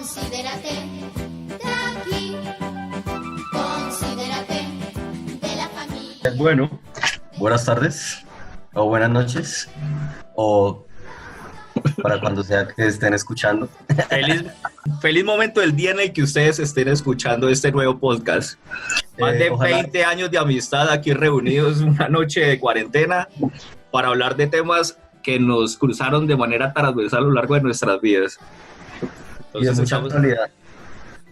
Considérate de aquí, considérate de la familia. Bueno, buenas tardes, o buenas noches, o para cuando sea que estén escuchando. Feliz momento del día en el que ustedes estén escuchando este nuevo podcast. Más de Ojalá. 20 años de amistad aquí reunidos una noche de cuarentena para hablar de temas que nos cruzaron de manera transversal a lo largo de nuestras vidas. Y de mucha actualidad.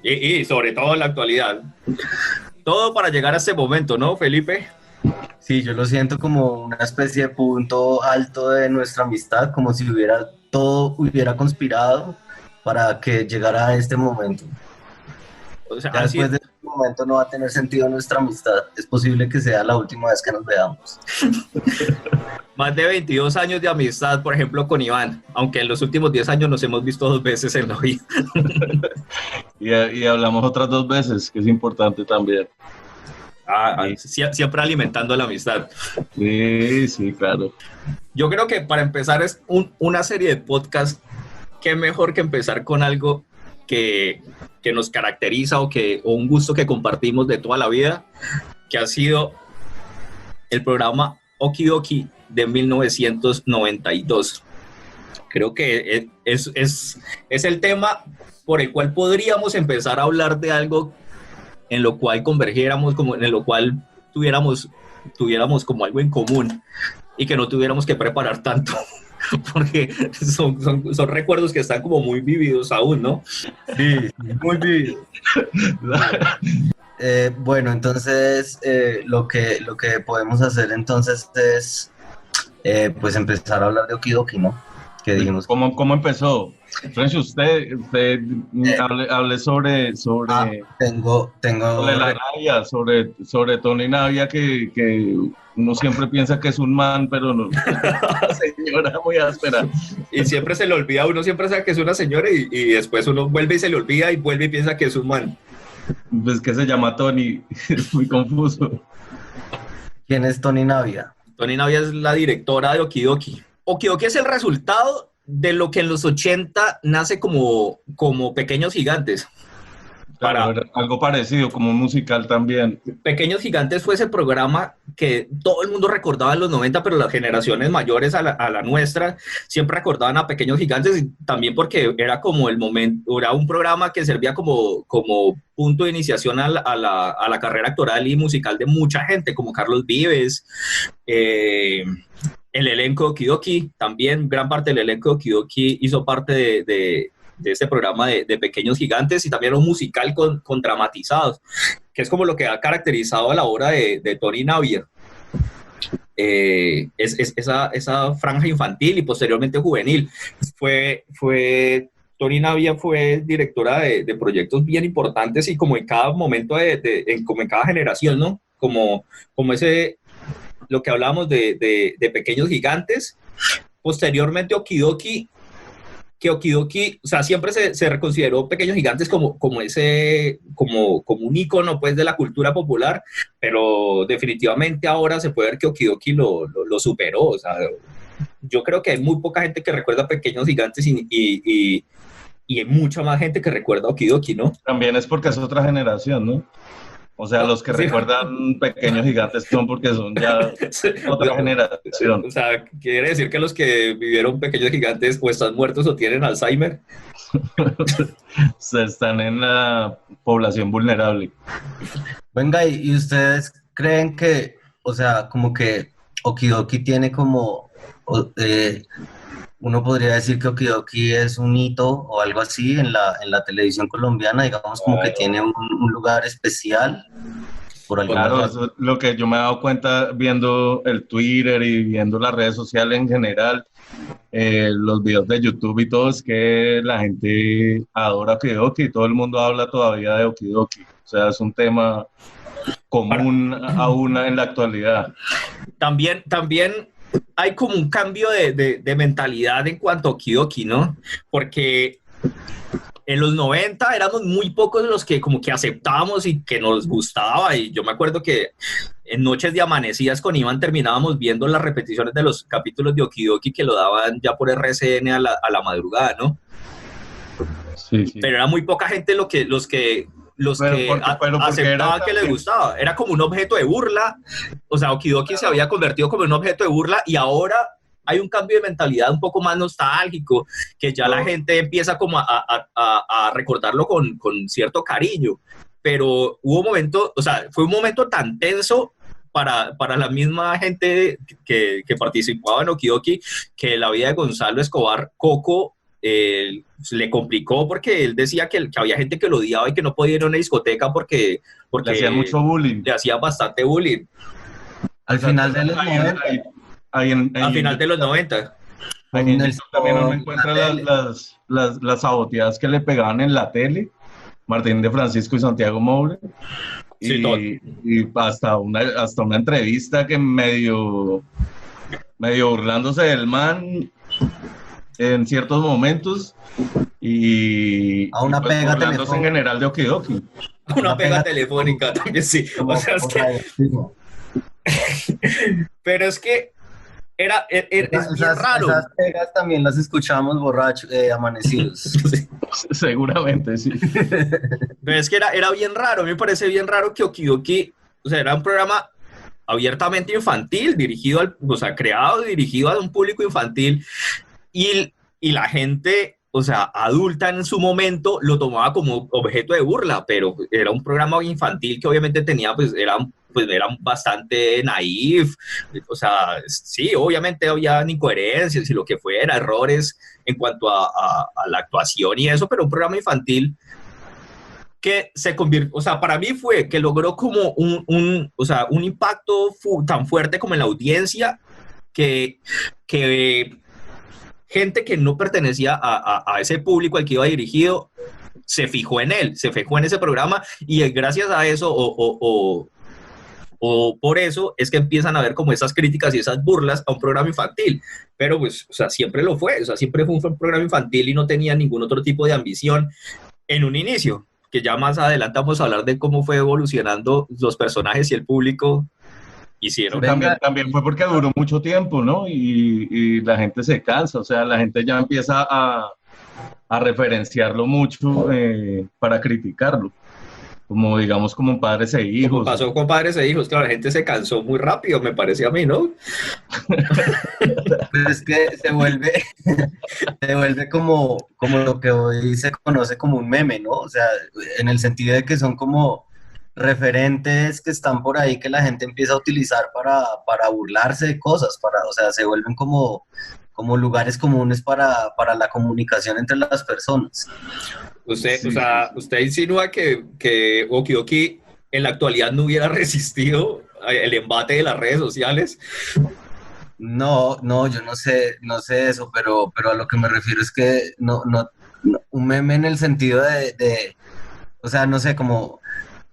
Y sobre todo en la actualidad. Todo para llegar a este momento, ¿no, Felipe? Sí, yo lo siento como una especie de punto alto de nuestra amistad, como si todo hubiera conspirado para que llegara a este momento. O sea, Ya así, después de este momento no va a tener sentido nuestra amistad. Es posible que sea la última vez que nos veamos. más de 22 años de amistad, por ejemplo, con Iván, aunque en los últimos 10 años nos hemos visto 2 veces en la vida. Y hablamos otras 2 veces, que es importante también. Siempre alimentando la amistad. Sí, claro. Yo creo que para empezar es una serie de podcasts, qué mejor que empezar con algo que nos caracteriza o un gusto que compartimos de toda la vida, que ha sido el programa Okidoki de 1992. Creo que es el tema por el cual podríamos empezar a hablar de algo en lo cual convergiéramos, en lo cual tuviéramos como algo en común y que no tuviéramos que preparar tanto, porque son recuerdos que están como muy vividos aún, ¿no? Sí, muy bien. Bueno, entonces lo que podemos hacer entonces es pues empezar a hablar de Okidoki, ¿no? Que dijimos. ¿Cómo empezó? Francis, usted hable sobre Tengo la Navia, sobre Tony Navia, que uno siempre piensa que es un man, pero no. Señora muy áspera. Y siempre se le olvida, uno siempre sabe que es una señora y después uno vuelve y se le olvida y vuelve y piensa que es un man. Pues que se llama Tony, es muy confuso. ¿Quién es Tony Navia? Tony Navia es la directora de Okidoki. Okidoki es el resultado de lo que en los 80 nace como Pequeños Gigantes. Claro, algo parecido, como un musical también. Pequeños Gigantes fue ese programa que todo el mundo recordaba en los 90, pero las generaciones mayores a la nuestra siempre recordaban a Pequeños Gigantes, y también porque era como el momento, era un programa que servía como punto de iniciación a la carrera actoral y musical de mucha gente, como Carlos Vives, el elenco de Okidoki, también gran parte del elenco de Okidoki hizo parte de este programa de Pequeños Gigantes, y también un musical con dramatizados, que es como lo que ha caracterizado a la obra de Tony Navia. Esa franja infantil y posteriormente juvenil. Tony Navia fue directora de proyectos bien importantes, y como en cada momento, como en cada generación, ¿no? Como lo que hablábamos de Pequeños Gigantes. Posteriormente Okidoki, o sea, siempre se consideró Pequeños Gigantes como un ícono, pues, de la cultura popular, pero definitivamente ahora se puede ver que Okidoki lo superó. O sea, yo creo que hay muy poca gente que recuerda Pequeños Gigantes y hay mucha más gente que recuerda Okidoki, ¿no? También es porque es otra generación, ¿no? O sea, los que recuerdan Pequeños Gigantes son porque son ya otra generación. O sea, quiere decir que los que vivieron Pequeños Gigantes o están muertos o tienen Alzheimer. Están en la población vulnerable. Venga, ¿y ustedes creen que, o sea, como que Okidoki tiene como, uno podría decir que Okidoki es un hito o algo así en la televisión colombiana, digamos, como que tiene un lugar especial por alguna Claro, razón? eso es lo que yo me he dado cuenta viendo el Twitter y viendo las redes sociales en general, los videos de YouTube y todo, es que la gente adora Okidoki y todo el mundo habla todavía de Okidoki. O sea, es un tema común aún en la actualidad. También hay como un cambio de mentalidad en cuanto a Okidoki, ¿no? Porque en los 90 éramos muy pocos los que como que aceptábamos y que nos gustaba, y yo me acuerdo que en noches de amanecidas con Iván terminábamos viendo las repeticiones de los capítulos de Okidoki que lo daban ya por RCN a la madrugada, ¿no? Sí, sí. Pero era muy poca gente los que Pero aceptaban que les gustaba. Era como un objeto de burla. O sea, Okidoki se había convertido como en un objeto de burla y ahora hay un cambio de mentalidad un poco más nostálgico, que ya la gente empieza como a recordarlo con cierto cariño. Pero hubo momentos, o sea, fue un momento tan tenso para la misma gente que participaba en Okidoki, que la vida de Gonzalo Escobar, Coco, le complicó porque él decía que había gente que lo odiaba y que no podía ir a una discoteca porque Le hacían mucho bullying. le hacía bastante bullying. Al final de los 90. Al final de los 90. Ahí en YouTube también uno encuentra las saboteadas que le pegaban en la tele, Martín de Francisco y Santiago Moure. Sí, y hasta una entrevista que medio burlándose del man en ciertos momentos y A una pega burlándose telefónica. en general de Okidoki. Una pega telefónica también, sí. O sea, es que, pero es que es bien raro. Esas pegas también las escuchamos borrachos, amanecidos. Sí. Seguramente, sí. Pero es que era bien raro. A mí me parece bien raro que Okidoki, o sea, era un programa abiertamente infantil, creado y dirigido a un público infantil, y la gente, o sea, adulta en su momento, lo tomaba como objeto de burla, pero era un programa infantil que obviamente tenía, eran bastante naif, o sea, sí, obviamente había incoherencias y lo que fuera, errores en cuanto a la actuación y eso, pero un programa infantil que se convirtió, o sea, para mí fue que logró como un impacto tan fuerte como en la audiencia que gente que no pertenecía a ese público al que iba dirigido se fijó en él, se fijó en ese programa y gracias a eso o por eso es que empiezan a ver como esas críticas y esas burlas a un programa infantil, pero pues, o sea, siempre lo fue, o sea, siempre fue un programa infantil y no tenía ningún otro tipo de ambición en un inicio, que ya más adelante vamos a hablar de cómo fue evolucionando los personajes y el público hicieron. También fue porque duró mucho tiempo, ¿no? Y la gente se cansa, o sea, la gente ya empieza a referenciarlo mucho para criticarlo. Como digamos, como padres e hijos. Como pasó con padres e hijos, claro, la gente se cansó muy rápido, me parece a mí, ¿no? Pues es que se vuelve como lo que hoy se conoce como un meme, ¿no? O sea, en el sentido de que son como referentes que están por ahí que la gente empieza a utilizar para burlarse de cosas, o sea, se vuelven como lugares comunes para la comunicación entre las personas. Usted, Sí. o sea, usted insinúa que Okidoki en la actualidad no hubiera resistido el embate de las redes sociales. No, yo no sé eso, pero a lo que me refiero es que no, un meme en el sentido de, o sea, no sé, como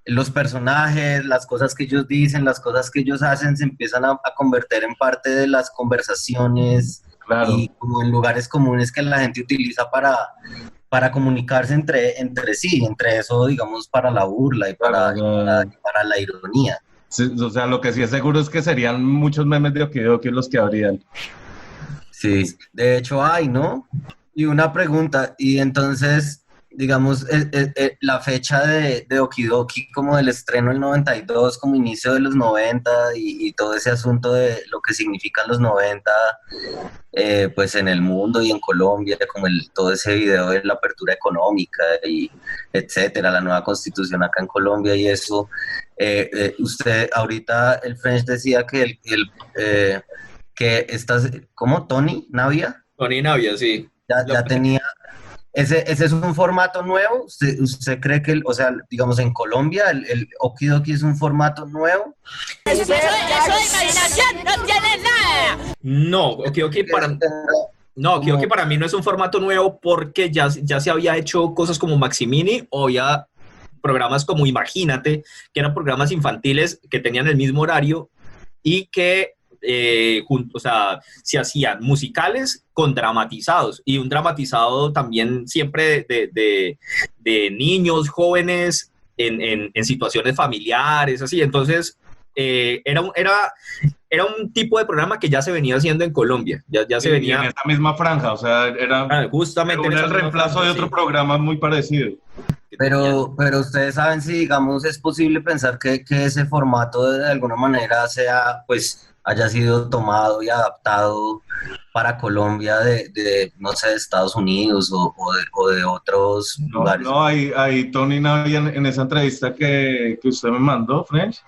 los personajes, las cosas que ellos dicen, las cosas que ellos hacen se empiezan a convertir en parte de las conversaciones. Claro. Y como en lugares comunes que la gente utiliza para comunicarse entre sí, entre eso, digamos, para la burla y para la ironía. Sí, o sea, lo que sí es seguro es que serían muchos memes de Okidoki los que habrían. Sí, de hecho hay, ¿no? Y una pregunta, y entonces, digamos, la fecha de Okidoki como del estreno del 92, como inicio de los 90 y todo ese asunto de lo que significan los 90, pues en el mundo y en Colombia, como todo ese video de la apertura económica y etcétera, la nueva constitución acá en Colombia y eso. Usted ahorita, el French decía que que estas, ¿cómo? ¿Tony Navia? Tony Navia, sí. Ya tenía. ¿Ese es un formato nuevo? ¿Usted cree que, o sea, digamos en Colombia, el Okidoki es un formato nuevo? Eso es imaginación, no tiene nada. No, Okidoki para mí no es un formato nuevo porque ya se había hecho cosas como Maximini o ya programas como Imagínate, que eran programas infantiles que tenían el mismo horario y que o sea, se hacían musicales con dramatizados y un dramatizado también siempre de niños, jóvenes en situaciones familiares, así. Entonces, era un tipo de programa que ya se venía haciendo en Colombia, ya se Y venía... en esta misma franja, o sea, era, justamente era en el esa misma reemplazo franja, de otro sí, programa muy parecido. que Pero ustedes saben si, digamos, es posible pensar que ese formato de alguna manera sea, pues, haya sido tomado y adaptado para Colombia no sé, de Estados Unidos o de otros No, lugares. no, ahí Tony Navia en esa entrevista que usted me mandó, French,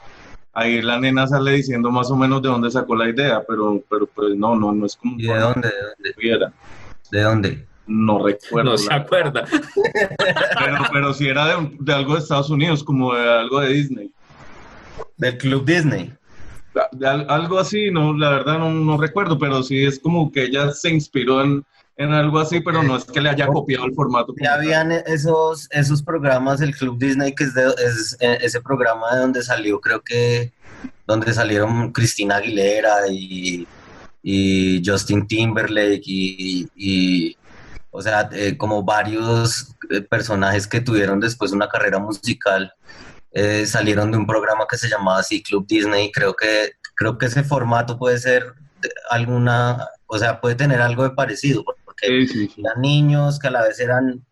ahí la nena sale diciendo más o menos de dónde sacó la idea, pero pues no es como un ¿Y de formato dónde? que tuviera. ¿De dónde? No recuerdo. no se acuerda. Pero sí era de algo de Estados Unidos, como de algo de Disney. Del Club Disney. Algo así, no, la verdad no recuerdo, pero sí es como que ella se inspiró en algo así, pero no es que le haya copiado el formato. Ya habían esos programas, el Club Disney, que es ese programa de donde salió, creo que, donde salieron Cristina Aguilera y Justin Timberlake o sea, como varios personajes que tuvieron después una carrera musical, salieron de un programa que se llamaba así Club Disney. Creo que ese formato puede ser o sea, puede tener algo de parecido, porque Sí. eran niños que a la vez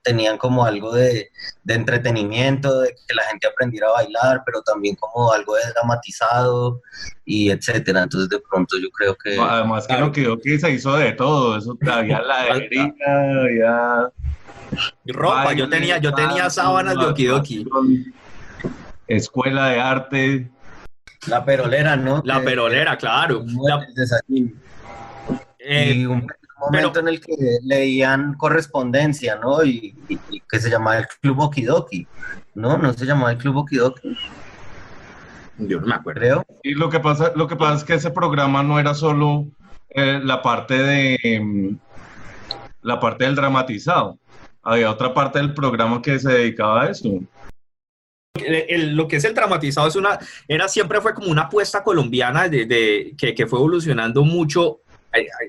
tenían como algo de entretenimiento, de que la gente aprendiera a bailar, pero también como algo de dramatizado y etcétera. Entonces de pronto yo creo que... No, además que Claro. lo que yo que se hizo de todo, eso había la Erika, había Ropa, yo baile, tenía canto, sábanas de Okidoki. actuación, escuela de arte. La perolera, ¿no? La perolera, claro. El desayuno. Eh, Y un momento en el que leían correspondencia, ¿no? Y que se llamaba el Club Okidoki, ¿no? No se llamaba el Club Okidoki, yo no me acuerdo. creo. Y lo que pasa es que ese programa no era solo la parte del dramatizado. Había otra parte del programa que se dedicaba a eso. Lo que es el dramatizado siempre fue como una apuesta colombiana que fue evolucionando mucho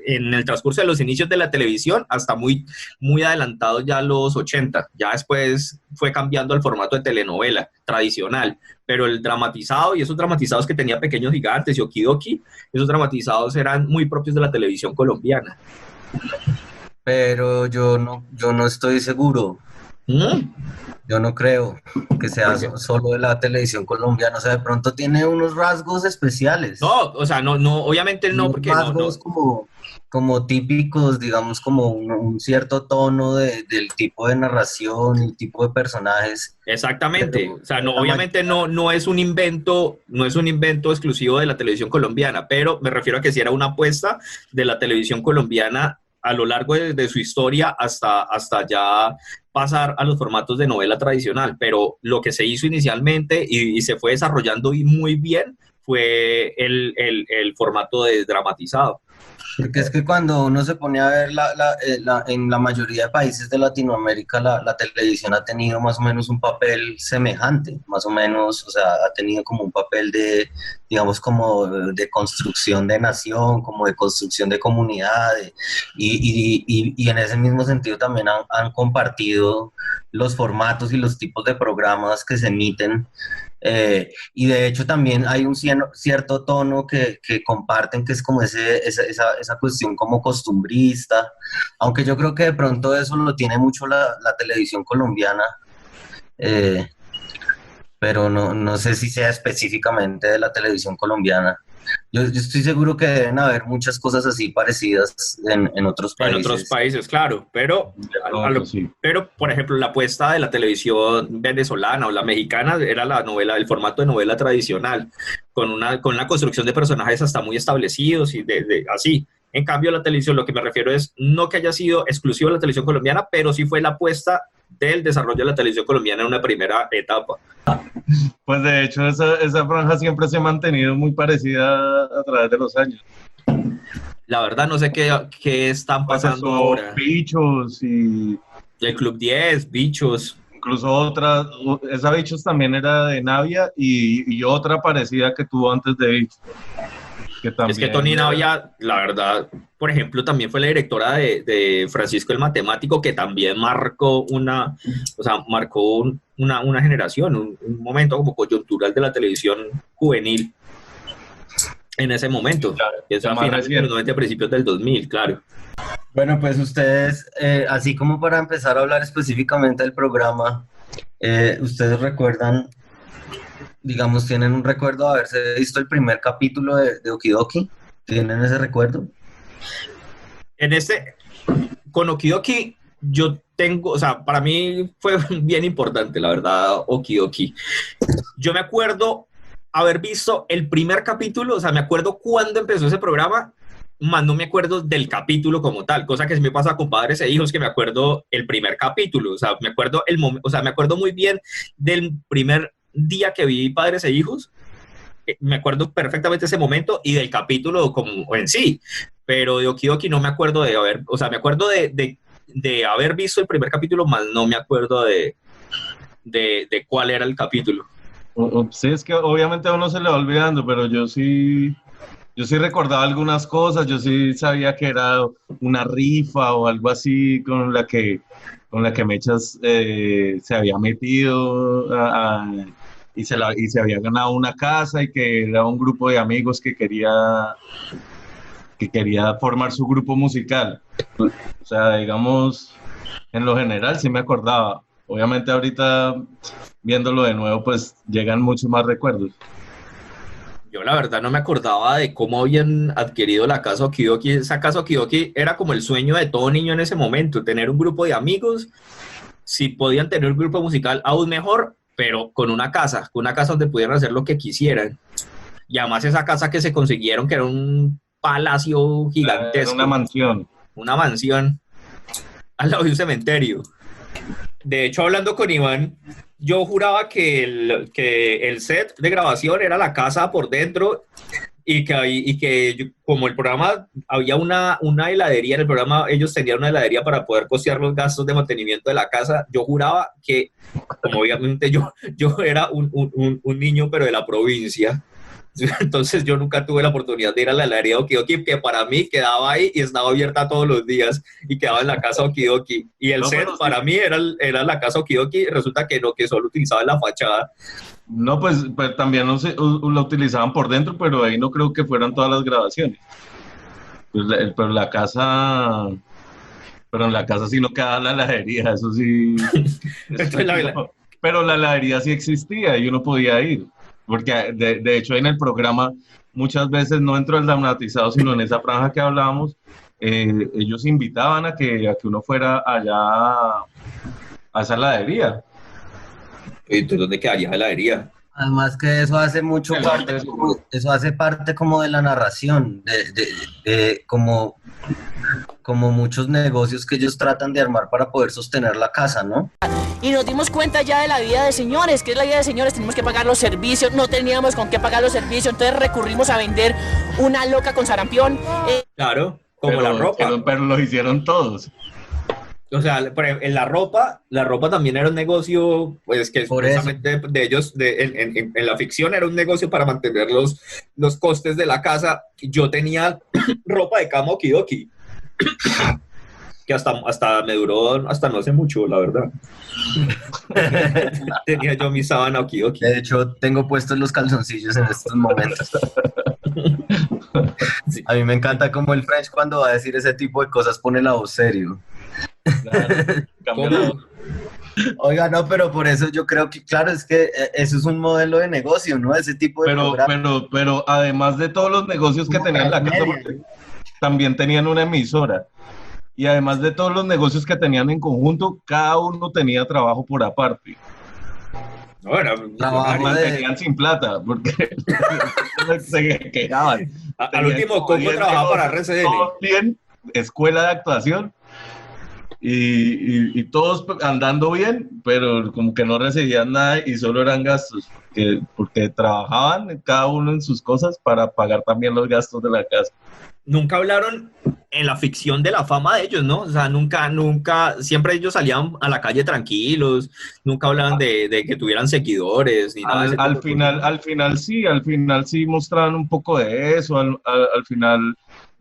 en el transcurso de los inicios de la televisión hasta muy, muy adelantados ya los 80. Ya después fue cambiando al formato de telenovela tradicional, pero el dramatizado y esos dramatizados que tenía Pequeños Gigantes y Okidoki, esos dramatizados eran muy propios de la televisión colombiana. Pero yo no estoy seguro. Yo no creo que sea solo de la televisión colombiana. O sea, de pronto tiene unos rasgos especiales. No, o sea, no, obviamente no, porque rasgos como típicos, digamos, como un cierto tono del tipo de narración, el tipo de personajes. Exactamente. Pero, o sea, obviamente no es un invento exclusivo de la televisión colombiana, pero me refiero a que sí era una apuesta de la televisión colombiana a lo largo de su historia hasta ya pasar a los formatos de novela tradicional, pero lo que se hizo inicialmente y se fue desarrollando muy bien fue el formato de dramatizado. Porque es que cuando uno se pone a ver en la mayoría de países de Latinoamérica, la televisión ha tenido más o menos un papel semejante, más o menos, o sea, ha tenido como un papel de, digamos, como de construcción de nación, como de construcción de comunidad, y en ese mismo sentido también han compartido los formatos y los tipos de programas que se emiten. Y de hecho también hay un cierto tono que comparten, que es como esa cuestión como costumbrista, aunque yo creo que de pronto eso lo tiene mucho la televisión colombiana, pero no sé si sea específicamente de la televisión colombiana. Yo estoy seguro que deben haber muchas cosas así parecidas en otros países. En otros países, claro, pero, Sí. pero por ejemplo, la apuesta de la televisión venezolana o la mexicana era la novela, el formato de novela tradicional, con una construcción de personajes hasta muy establecidos y así. En cambio, la televisión, lo que me refiero es no que haya sido exclusivo de la televisión colombiana, pero sí fue la apuesta del desarrollo de la televisión colombiana en una primera etapa. Pues de hecho esa franja siempre se ha mantenido muy parecida a través de los años. La verdad no sé qué están Pues pasando eso, ahora. Bichos y El Club 10, Bichos. incluso otra, esa Bichos también era de Navia y otra parecida que tuvo antes de Bichos. Es que Tony Navia, la verdad, por ejemplo, también fue la directora de Francisco el Matemático, que también marcó una generación, un momento como coyuntural de la televisión juvenil. en ese momento. Claro, Eso ya a más finales de reciente. los 90, principios del 2000, claro. Bueno, pues ustedes, así como para empezar a hablar específicamente del programa, ustedes recuerdan, digamos, tienen un recuerdo de haberse visto el primer capítulo de Okidoki. ¿Tienen ese recuerdo? Con Okidoki, yo tengo, o sea, para mí fue bien importante, la verdad, Okidoki. Yo me acuerdo haber visto el primer capítulo, o sea, me acuerdo cuándo empezó ese programa, más no me acuerdo del capítulo como tal, cosa que sí me pasa con Padres e Hijos, que me acuerdo el primer capítulo, o sea, me acuerdo me acuerdo muy bien del primer día que vi Padres e Hijos, me acuerdo perfectamente ese momento y del capítulo como en sí, pero de Okidoki no me acuerdo de haber, o sea, me acuerdo de haber visto el primer capítulo, más no me acuerdo de cuál era el capítulo. Sí, es que obviamente a uno se le va olvidando, pero yo sí recordaba algunas cosas, yo sí sabía que era una rifa o algo así con la que Mechas se había metido y se había ganado una casa y que era un grupo de amigos que quería formar su grupo musical. O sea, digamos, en lo general sí me acordaba. Obviamente ahorita viéndolo de nuevo, pues llegan muchos más recuerdos. Yo la verdad no me acordaba de cómo habían adquirido la casa Okidoki. Esa casa Okidoki era como el sueño de todo niño en ese momento, tener un grupo de amigos. Si podían tener un grupo musical, aún mejor, pero con una casa donde pudieran hacer lo que quisieran. Y además esa casa que se consiguieron, que era un palacio gigantesco. Era una mansión. Una mansión al lado de un cementerio. De hecho, hablando con Iván, yo juraba que el set de grabación era la casa por dentro y que como el programa, había una heladería en el programa, ellos tenían una heladería para poder costear los gastos de mantenimiento de la casa. Yo juraba que, como obviamente yo era un niño, pero de la provincia. Entonces yo nunca tuve la oportunidad de ir a la heladería Okidoki, que para mí quedaba ahí y estaba abierta todos los días y quedaba en la casa Okidoki. Y el set para mí era la casa Okidoki, resulta que no, que solo utilizaba la fachada. No, pues también lo utilizaban por dentro, pero ahí no creo que fueran todas las grabaciones. Pues pero en la casa sí no quedaba la heladería, eso sí. Pero la heladería sí existía y uno podía ir. Porque de hecho en el programa muchas veces no entro al dramatizado, sino en esa franja que hablábamos, ellos invitaban a que uno fuera allá a esa heladería. Entonces, ¿dónde quedaría la heladería? Además que eso hace mucho parte, eso hace parte como de la narración, de como muchos negocios que ellos tratan de armar para poder sostener la casa, ¿no? Y nos dimos cuenta ya de la vida de señores, que es la vida de señores, tenemos que pagar los servicios, no teníamos con qué pagar los servicios, entonces recurrimos a vender una loca con sarampión. Claro, como la ropa. Pero lo hicieron todos. O sea, en la ropa también era un negocio, pues que supuestamente de ellos, en la ficción era un negocio para mantener los costes de la casa. Yo tenía ropa de cama Okidoki, que hasta me duró hasta no hace mucho, la verdad. Tenía yo mi sábana Okidoki. De hecho, tengo puestos los calzoncillos en estos momentos. Sí. A mí me encanta como el French cuando va a decir ese tipo de cosas pone la voz serio. Claro, Oiga, no, pero por eso yo creo que, claro, es que eso es un modelo de negocio, ¿no? Ese tipo de pero además de todos los negocios que tenían la casa, porque también tenían una emisora. Y además de todos los negocios que tenían en conjunto, cada uno tenía trabajo por aparte. Bueno, mantenían sin plata, porque se quejaban. Al último, Coco trabajaba para RCN. Bien, escuela de actuación. Y todos andando bien, pero como que no recibían nada y solo eran gastos, porque trabajaban cada uno en sus cosas para pagar también los gastos de la casa. Nunca hablaron en la ficción de la fama de ellos, ¿no? O sea, nunca, siempre ellos salían a la calle tranquilos, nunca hablaban de que tuvieran seguidores, ni nada. Al final sí mostraban un poco de eso, al final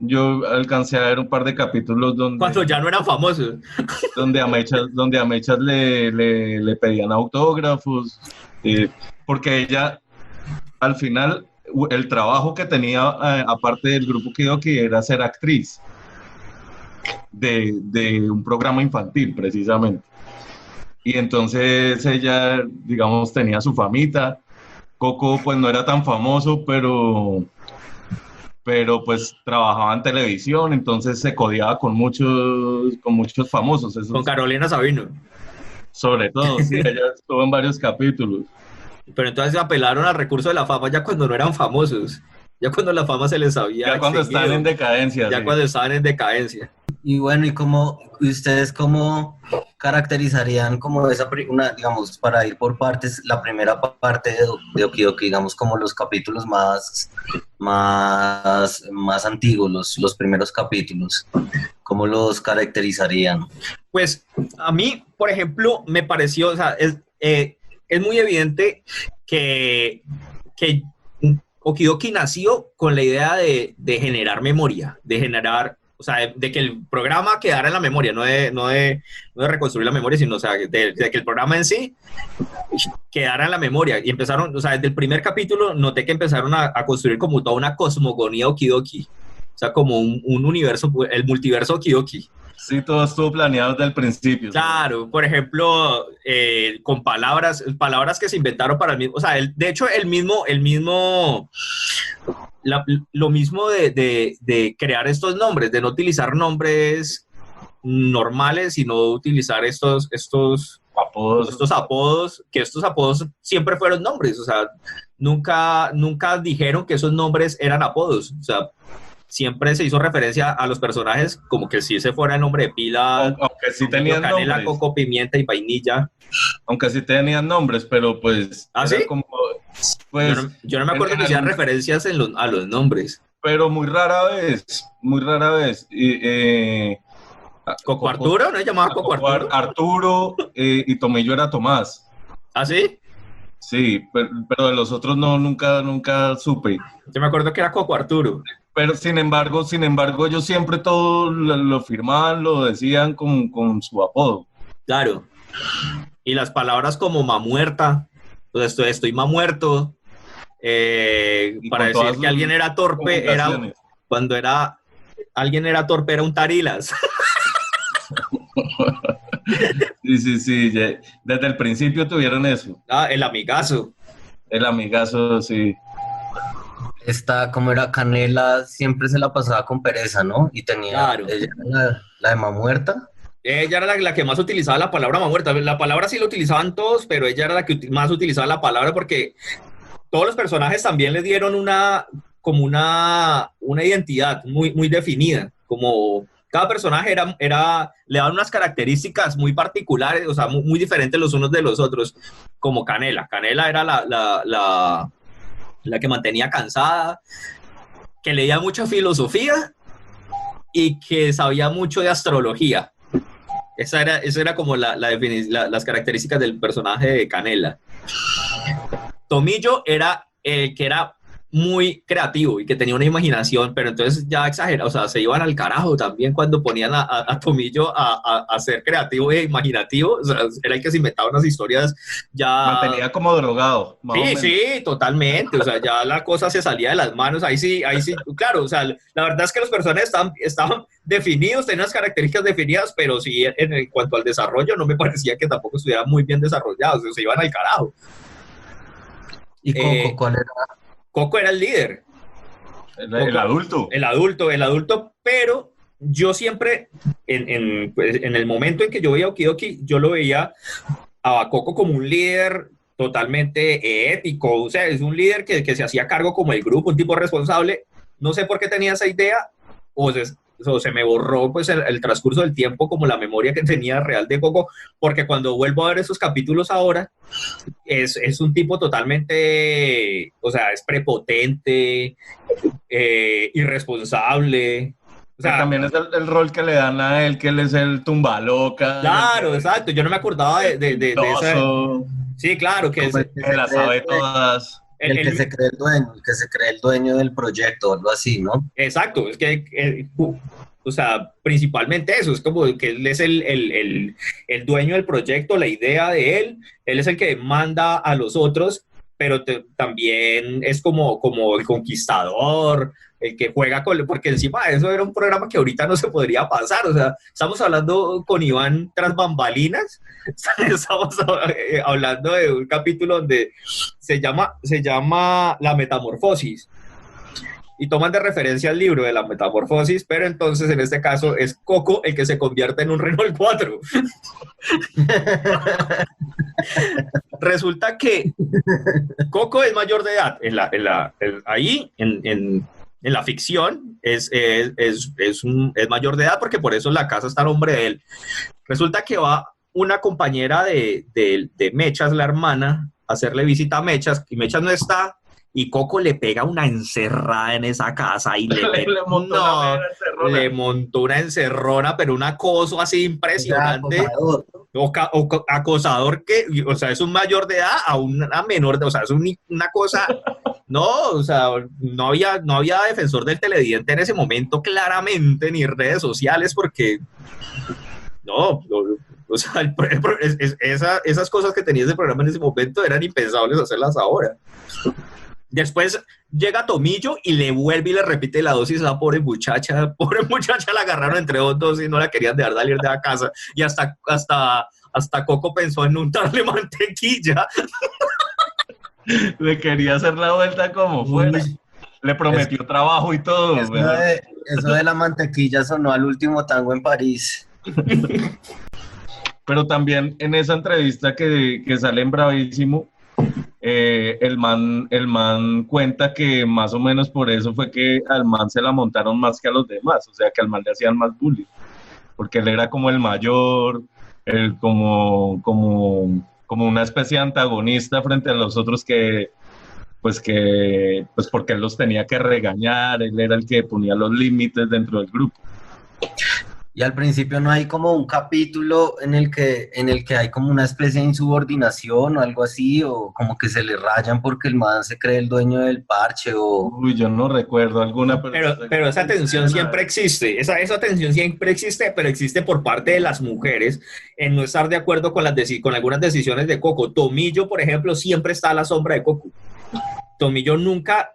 yo alcancé a ver un par de capítulos donde... Cuando ya no eran famosos. Donde a Mechas le pedían autógrafos, porque ella, al final, el trabajo que tenía, aparte del grupo Kidoki, era ser actriz de un programa infantil, precisamente. Y entonces ella, digamos, tenía su famita. Coco, pues, no era tan famoso, pero pues trabajaba en televisión, entonces se codeaba con muchos famosos. Con Carolina Sabino. Sobre todo, sí, ella estuvo en varios capítulos. Pero entonces apelaron al recurso de la fama ya cuando no eran famosos. Ya cuando la fama se les había Ya cuando extinguido. están en decadencia. Ya sí. cuando estaban en decadencia. Y bueno, ¿y ustedes cómo caracterizarían como digamos, para ir por partes, la primera parte de Okidoki, digamos, como los capítulos más antiguos, los primeros capítulos? ¿Cómo los caracterizarían? Pues a mí, por ejemplo, me pareció, o sea, es muy evidente que Okidoki nació con la idea de generar memoria, de generar, o sea, de que el programa quedara en la memoria, no de reconstruir la memoria, sino, o sea, de que el programa en sí quedara en la memoria. Y empezaron, o sea, desde el primer capítulo noté que empezaron a construir como toda una cosmogonía Okidoki, o sea, como un universo, el multiverso Okidoki. Sí, todo estuvo planeado desde el principio. Claro, por ejemplo, con palabras que se inventaron para el mismo, o sea, de hecho, lo mismo de crear estos nombres, de no utilizar nombres normales, sino utilizar estos apodos, que estos apodos siempre fueron nombres, o sea, nunca dijeron que esos nombres eran apodos, o sea, siempre se hizo referencia a los personajes como que si ese fuera el nombre de pila, aunque sí tenían canela, nombres. coco, pimienta y vainilla. Aunque sí tenían nombres, pero pues... ¿Ah, era sí? como, pues, Yo no me acuerdo que hicieran referencias a los nombres. pero muy rara vez. ¿Coco Arturo? ¿No se llamaba Coco Arturo? Arturo y Tomillo era Tomás. ¿Ah, sí? Sí, pero de los otros no, nunca supe. Yo me acuerdo que era Coco Arturo. Pero sin embargo, ellos siempre todo lo firmaban, lo decían con su apodo. Claro. Y las palabras como mamuerta, pues estoy mamuerto, para decir que alguien era torpe, cuando alguien era torpe era un tarilas. Sí, desde el principio tuvieron eso. Ah, el amigazo. El amigazo, sí. Como era Canela, siempre se la pasaba con pereza, ¿no? Y tenía, Claro. ella era la de Mamuerta. Ella era la que más utilizaba la palabra mamuerta. La palabra sí la utilizaban todos, pero ella era la que más utilizaba la palabra porque todos los personajes también le dieron una identidad muy definida. Como cada personaje le daban unas características muy particulares, o sea, muy diferentes los unos de los otros. Como Canela. Canela era la que mantenía cansada, que leía mucha filosofía y que sabía mucho de astrología. Esa era como las características del personaje de Canela. Tomillo era el que era muy creativo y que tenía una imaginación, pero entonces ya exagerado, o sea, se iban al carajo también cuando ponían a Tomillo a ser creativo e imaginativo, o sea, era el que se inventaba unas historias ya... Mantenía como drogado. Sí, totalmente, o sea, ya la cosa se salía de las manos, ahí sí, claro, o sea, la verdad es que los personajes estaban definidos, tenían unas características definidas, pero sí, en cuanto al desarrollo, no me parecía que tampoco estuvieran muy bien desarrollados, o sea, se iban al carajo. ¿Y Coco cuál era? Coco era el líder. El adulto. El adulto, pero yo siempre, pues, en el momento en que yo veía Okidoki, yo lo veía a Coco como un líder totalmente ético, o sea, es un líder que se hacía cargo como el grupo, un tipo responsable. No sé por qué tenía esa idea, o se me borró pues el transcurso del tiempo como la memoria que tenía real de Coco, porque cuando vuelvo a ver esos capítulos ahora, es un tipo totalmente, o sea, es prepotente, irresponsable. O sea, también es el rol que le dan a él, que él es el tumbaloca. Claro, exacto, yo no me acordaba de esa... Sí, claro, que que la sabe todas. El que se cree el dueño del proyecto, algo así, ¿no? Exacto, es que, o sea, principalmente eso, es como que él es el dueño del proyecto, la idea de él es el que manda a los otros, pero también es como el conquistador, el que juega porque encima eso era un programa que ahorita no se podría pasar, o sea, estamos hablando con Iván tras bambalinas, estamos hablando de un capítulo donde se llama La Metamorfosis, y toman de referencia el libro de La Metamorfosis, pero entonces en este caso es Coco el que se convierte en un Renault 4. Resulta que Coco es mayor de edad. En la ficción es mayor de edad porque por eso la casa está a nombre de él. Resulta que va una compañera de Mechas, la hermana, a hacerle visita a Mechas, y Mechas no está, y Coco le pega una encerrada en esa casa y le montó una encerrona, pero un acoso así impresionante. Acosador que, o sea, es un mayor de edad a una menor de, o sea, es una cosa, no, o sea, no había defensor del televidente en ese momento claramente, ni redes sociales, porque o sea, esas cosas que tenía ese programa en ese momento eran impensables hacerlas ahora. Después llega Tomillo y le vuelve y le repite la dosis a la pobre muchacha la agarraron entre dos y no la querían dejar salir de la casa, y hasta Coco pensó en untarle mantequilla. Le quería hacer la vuelta como fuera. Le prometió trabajo y todo. Eso de la mantequilla sonó al último tango en París. Pero también en esa entrevista que sale en Bravísimo, el man cuenta que más o menos por eso fue que al man se la montaron más que a los demás, o sea que al man le hacían más bullying, porque él era como el mayor, él como una especie de antagonista frente a los otros que porque él los tenía que regañar, él era el que ponía los límites dentro del grupo. Y al principio no hay como un capítulo en el que hay como una especie de insubordinación o algo así, o como que se le rayan porque el man se cree el dueño del parche, o... Uy, yo no recuerdo alguna... Pero esa tensión siempre existe, esa tensión siempre existe, pero existe por parte de las mujeres en no estar de acuerdo con algunas decisiones de Coco. Tomillo, por ejemplo, siempre está a la sombra de Coco. Tomillo nunca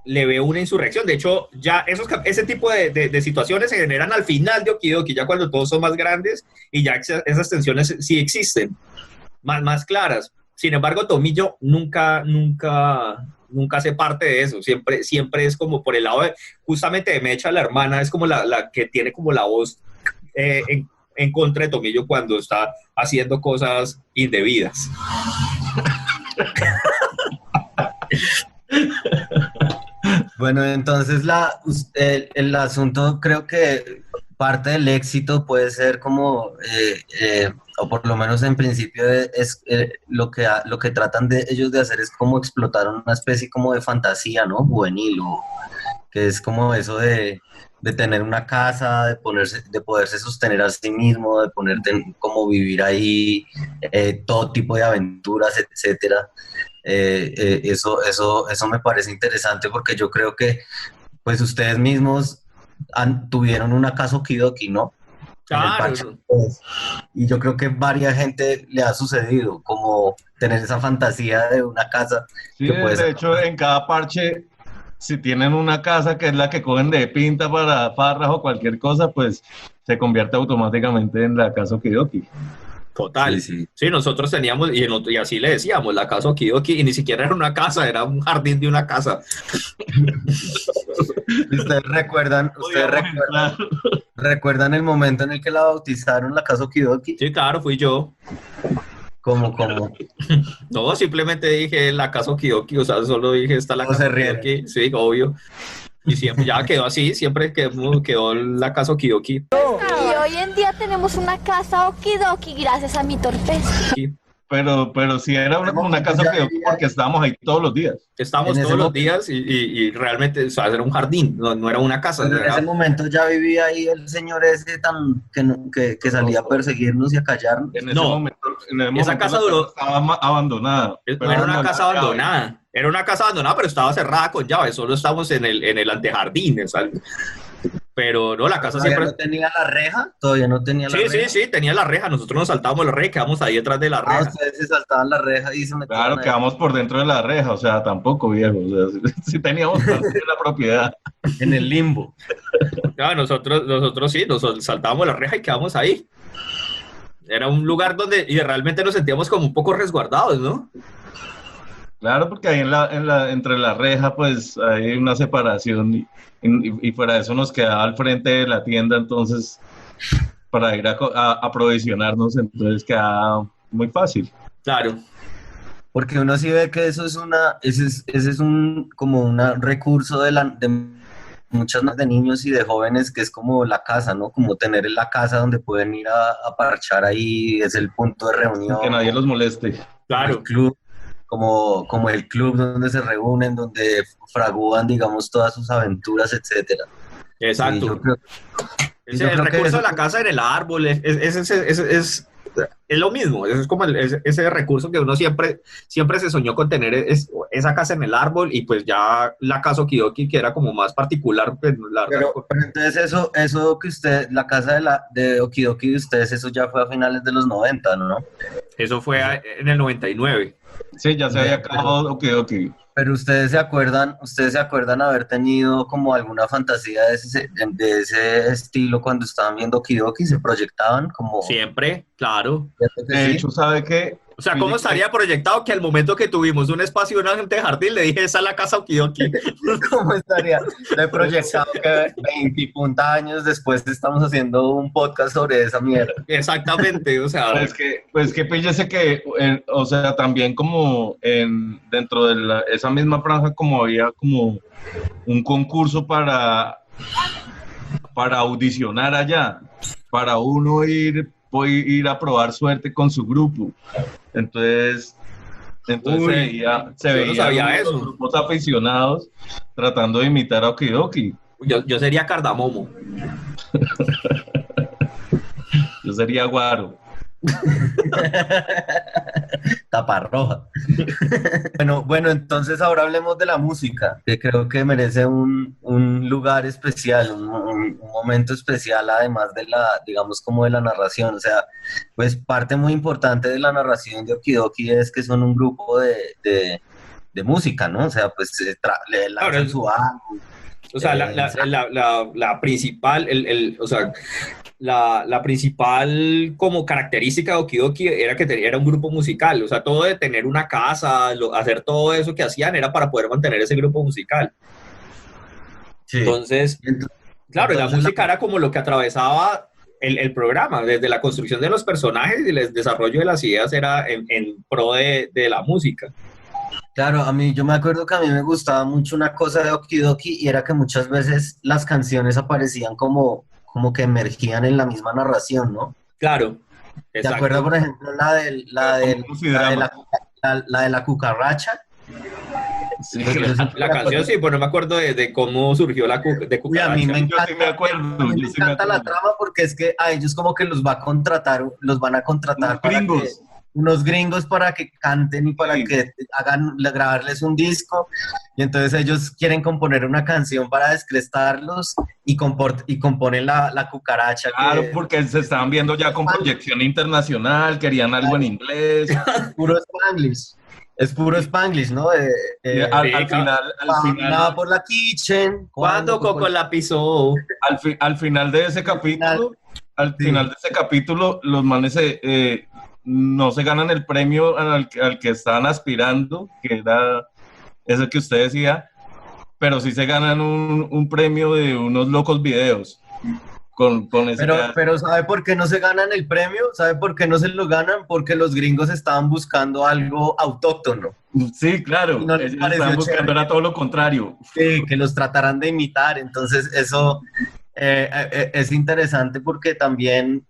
le ve una insurrección. De hecho, ya ese tipo de situaciones se generan al final de Okidoki, ya cuando todos son más grandes y ya esas tensiones sí existen, más claras. Sin embargo, Tomillo nunca hace parte de eso. Siempre es como por el lado justamente de Mecha, la hermana, es como la que tiene como la voz en contra de Tomillo cuando está haciendo cosas indebidas. Bueno, entonces el asunto, creo que parte del éxito puede ser como, o por lo menos en principio es lo que tratan de ellos de hacer es como explotar una especie como de fantasía, ¿no? Juvenil, que es como eso de tener una casa, de poderse sostener a sí mismo, de como vivir ahí, todo tipo de aventuras, etcétera. Eso me parece interesante porque yo creo que pues ustedes mismos tuvieron una casa Okidoki, ¿no? Claro. Y yo creo que varias gente le ha sucedido como tener esa fantasía de una casa. Sí, de hecho en cada parche, si tienen una casa que es la que cogen de pinta para farras o cualquier cosa, pues se convierte automáticamente en la casa Okidoki. Total. Sí, nosotros teníamos, y así le decíamos, la casa Okidoki, y ni siquiera era una casa, era un jardín de una casa. ¿Ustedes recuerdan el momento en el que la bautizaron, la casa Okidoki? Sí, claro, fui yo. ¿Cómo? No, simplemente dije la casa Okidoki, o sea, solo dije esta la casa Okidoki. Sí, obvio. Y siempre ya quedó así, siempre quedó la casa Okidoki. Y hoy en día tenemos una casa Okidoki gracias a mi torpeza. Pero sí era una casa Okidoki porque estábamos ahí todos los días. Estábamos todos los días y realmente, o sea, era un jardín, no era una casa. En ese momento ya vivía ahí el señor ese que salía a perseguirnos y a callarnos. En ese momento esa casa duró... estaba abandonada. No era una casa abandonada. Era una casa abandonada, pero estaba cerrada con llave. Solo estábamos en el antejardín. Pero no, la casa ¿Todavía siempre... no tenía la reja? ¿Todavía no tenía la Sí, reja? sí, tenía la reja. Nosotros nos saltábamos la reja y quedamos ahí detrás de la reja. Ustedes se saltaban la reja y se metían Claro, ahí. quedamos por dentro de la reja, o sea, tampoco, viejo. O sea, sí teníamos parte de la propiedad. En el limbo. No, nosotros sí, nos saltábamos la reja y quedamos ahí. Era un lugar donde y realmente nos sentíamos como un poco resguardados, ¿no? Claro, porque ahí entre la reja, pues hay una separación y fuera de eso nos quedaba al frente de la tienda, entonces, para ir a aprovisionarnos, entonces quedaba muy fácil. Claro. Porque uno sí ve que eso es ese es un como un recurso de muchas más de niños y de jóvenes, que es como la casa, ¿no? Como tener la casa donde pueden ir a parchar ahí, es el punto de reunión. Que nadie los moleste. Claro. El club, como el club donde se reúnen, donde fragúan, digamos, todas sus aventuras, etcétera. Exacto. Sí, yo creo El que recurso eso- de la casa en el árbol es lo mismo. Es como ese recurso que uno siempre se soñó con tener, esa casa en el árbol, y pues ya la casa Okidoki, que era como más particular. Pues, pero entonces eso que la casa de Okidoki de ustedes, eso ya fue a finales de los 90, ¿no? eso fue en el 99. Sí, ya se había acabado, ok. Pero ustedes se acuerdan haber tenido como alguna fantasía de ese estilo cuando estaban viendo Okidoki, se proyectaban como... Siempre, claro. ¿Cierto que De sí? hecho, ¿sabe qué? O sea, ¿cómo estaría proyectado que al momento que tuvimos un espacio y una gente de jardín, le dije, esa es la casa Okidoki? ¿Cómo estaría de proyectado que 20 y punta años después estamos haciendo un podcast sobre esa mierda? Exactamente, o sea... Pues que píllese que, o sea, también como dentro de esa misma franja, como había como un concurso para audicionar allá, para uno ir a probar suerte con su grupo. Entonces Uy, se yo no veía sabía unos eso. grupos aficionados tratando de imitar a Okidoki. Yo sería Cardamomo. Yo sería Guaro. Taparroja. Bueno, entonces ahora hablemos de la música, que creo que merece un lugar especial, un momento especial, además de digamos, como de la narración. O sea, pues parte muy importante de la narración de Okidoki es que son un grupo de música, ¿no? O sea, pues le lanzan su álbum. O sea, la principal, o sea, la principal como característica de Okidoki era que era un grupo musical. O sea, todo de tener una casa, hacer todo eso que hacían era para poder mantener ese grupo musical. Sí. Entonces, claro, la música era como lo que atravesaba el programa, desde la construcción de los personajes y el desarrollo de las ideas era en pro de la música. Claro, yo me acuerdo que a mí me gustaba mucho una cosa de Okidoki, y era que muchas veces las canciones aparecían como que emergían en la misma narración, ¿no? Claro. ¿Te Exacto. acuerdas, por ejemplo, la de la cucaracha? Sí, La canción sí, pero no me acuerdo de cómo surgió la de Uy, a mí me Cucaracha. encanta, Yo sí me acuerdo, a mí me encanta la trama, porque es que a ellos como que los van a contratar unos gringos para que canten y para Sí. que grabarles un disco, y entonces ellos quieren componer una canción para descrestarlos y componen la cucaracha. Claro, porque se estaban viendo ya con proyección internacional, querían algo en inglés. Puro Spanglish. Es puro Spanglish, ¿no? Al Sí, final, Caminaba por la kitchen. ¿Cuándo Coco la pisó? al final de ese capítulo, los manes no se ganan el premio al que estaban aspirando, que era ese que usted decía, pero sí se ganan un premio de unos locos videos. Con ese Pero ¿sabe por qué no se ganan el premio? ¿Sabe por qué no se lo ganan? Porque los gringos estaban buscando algo autóctono. Sí, claro, Y no les ellos pareció estaban buscando, chévere. era todo lo contrario. Que los trataran de imitar. Entonces eso es interesante, porque también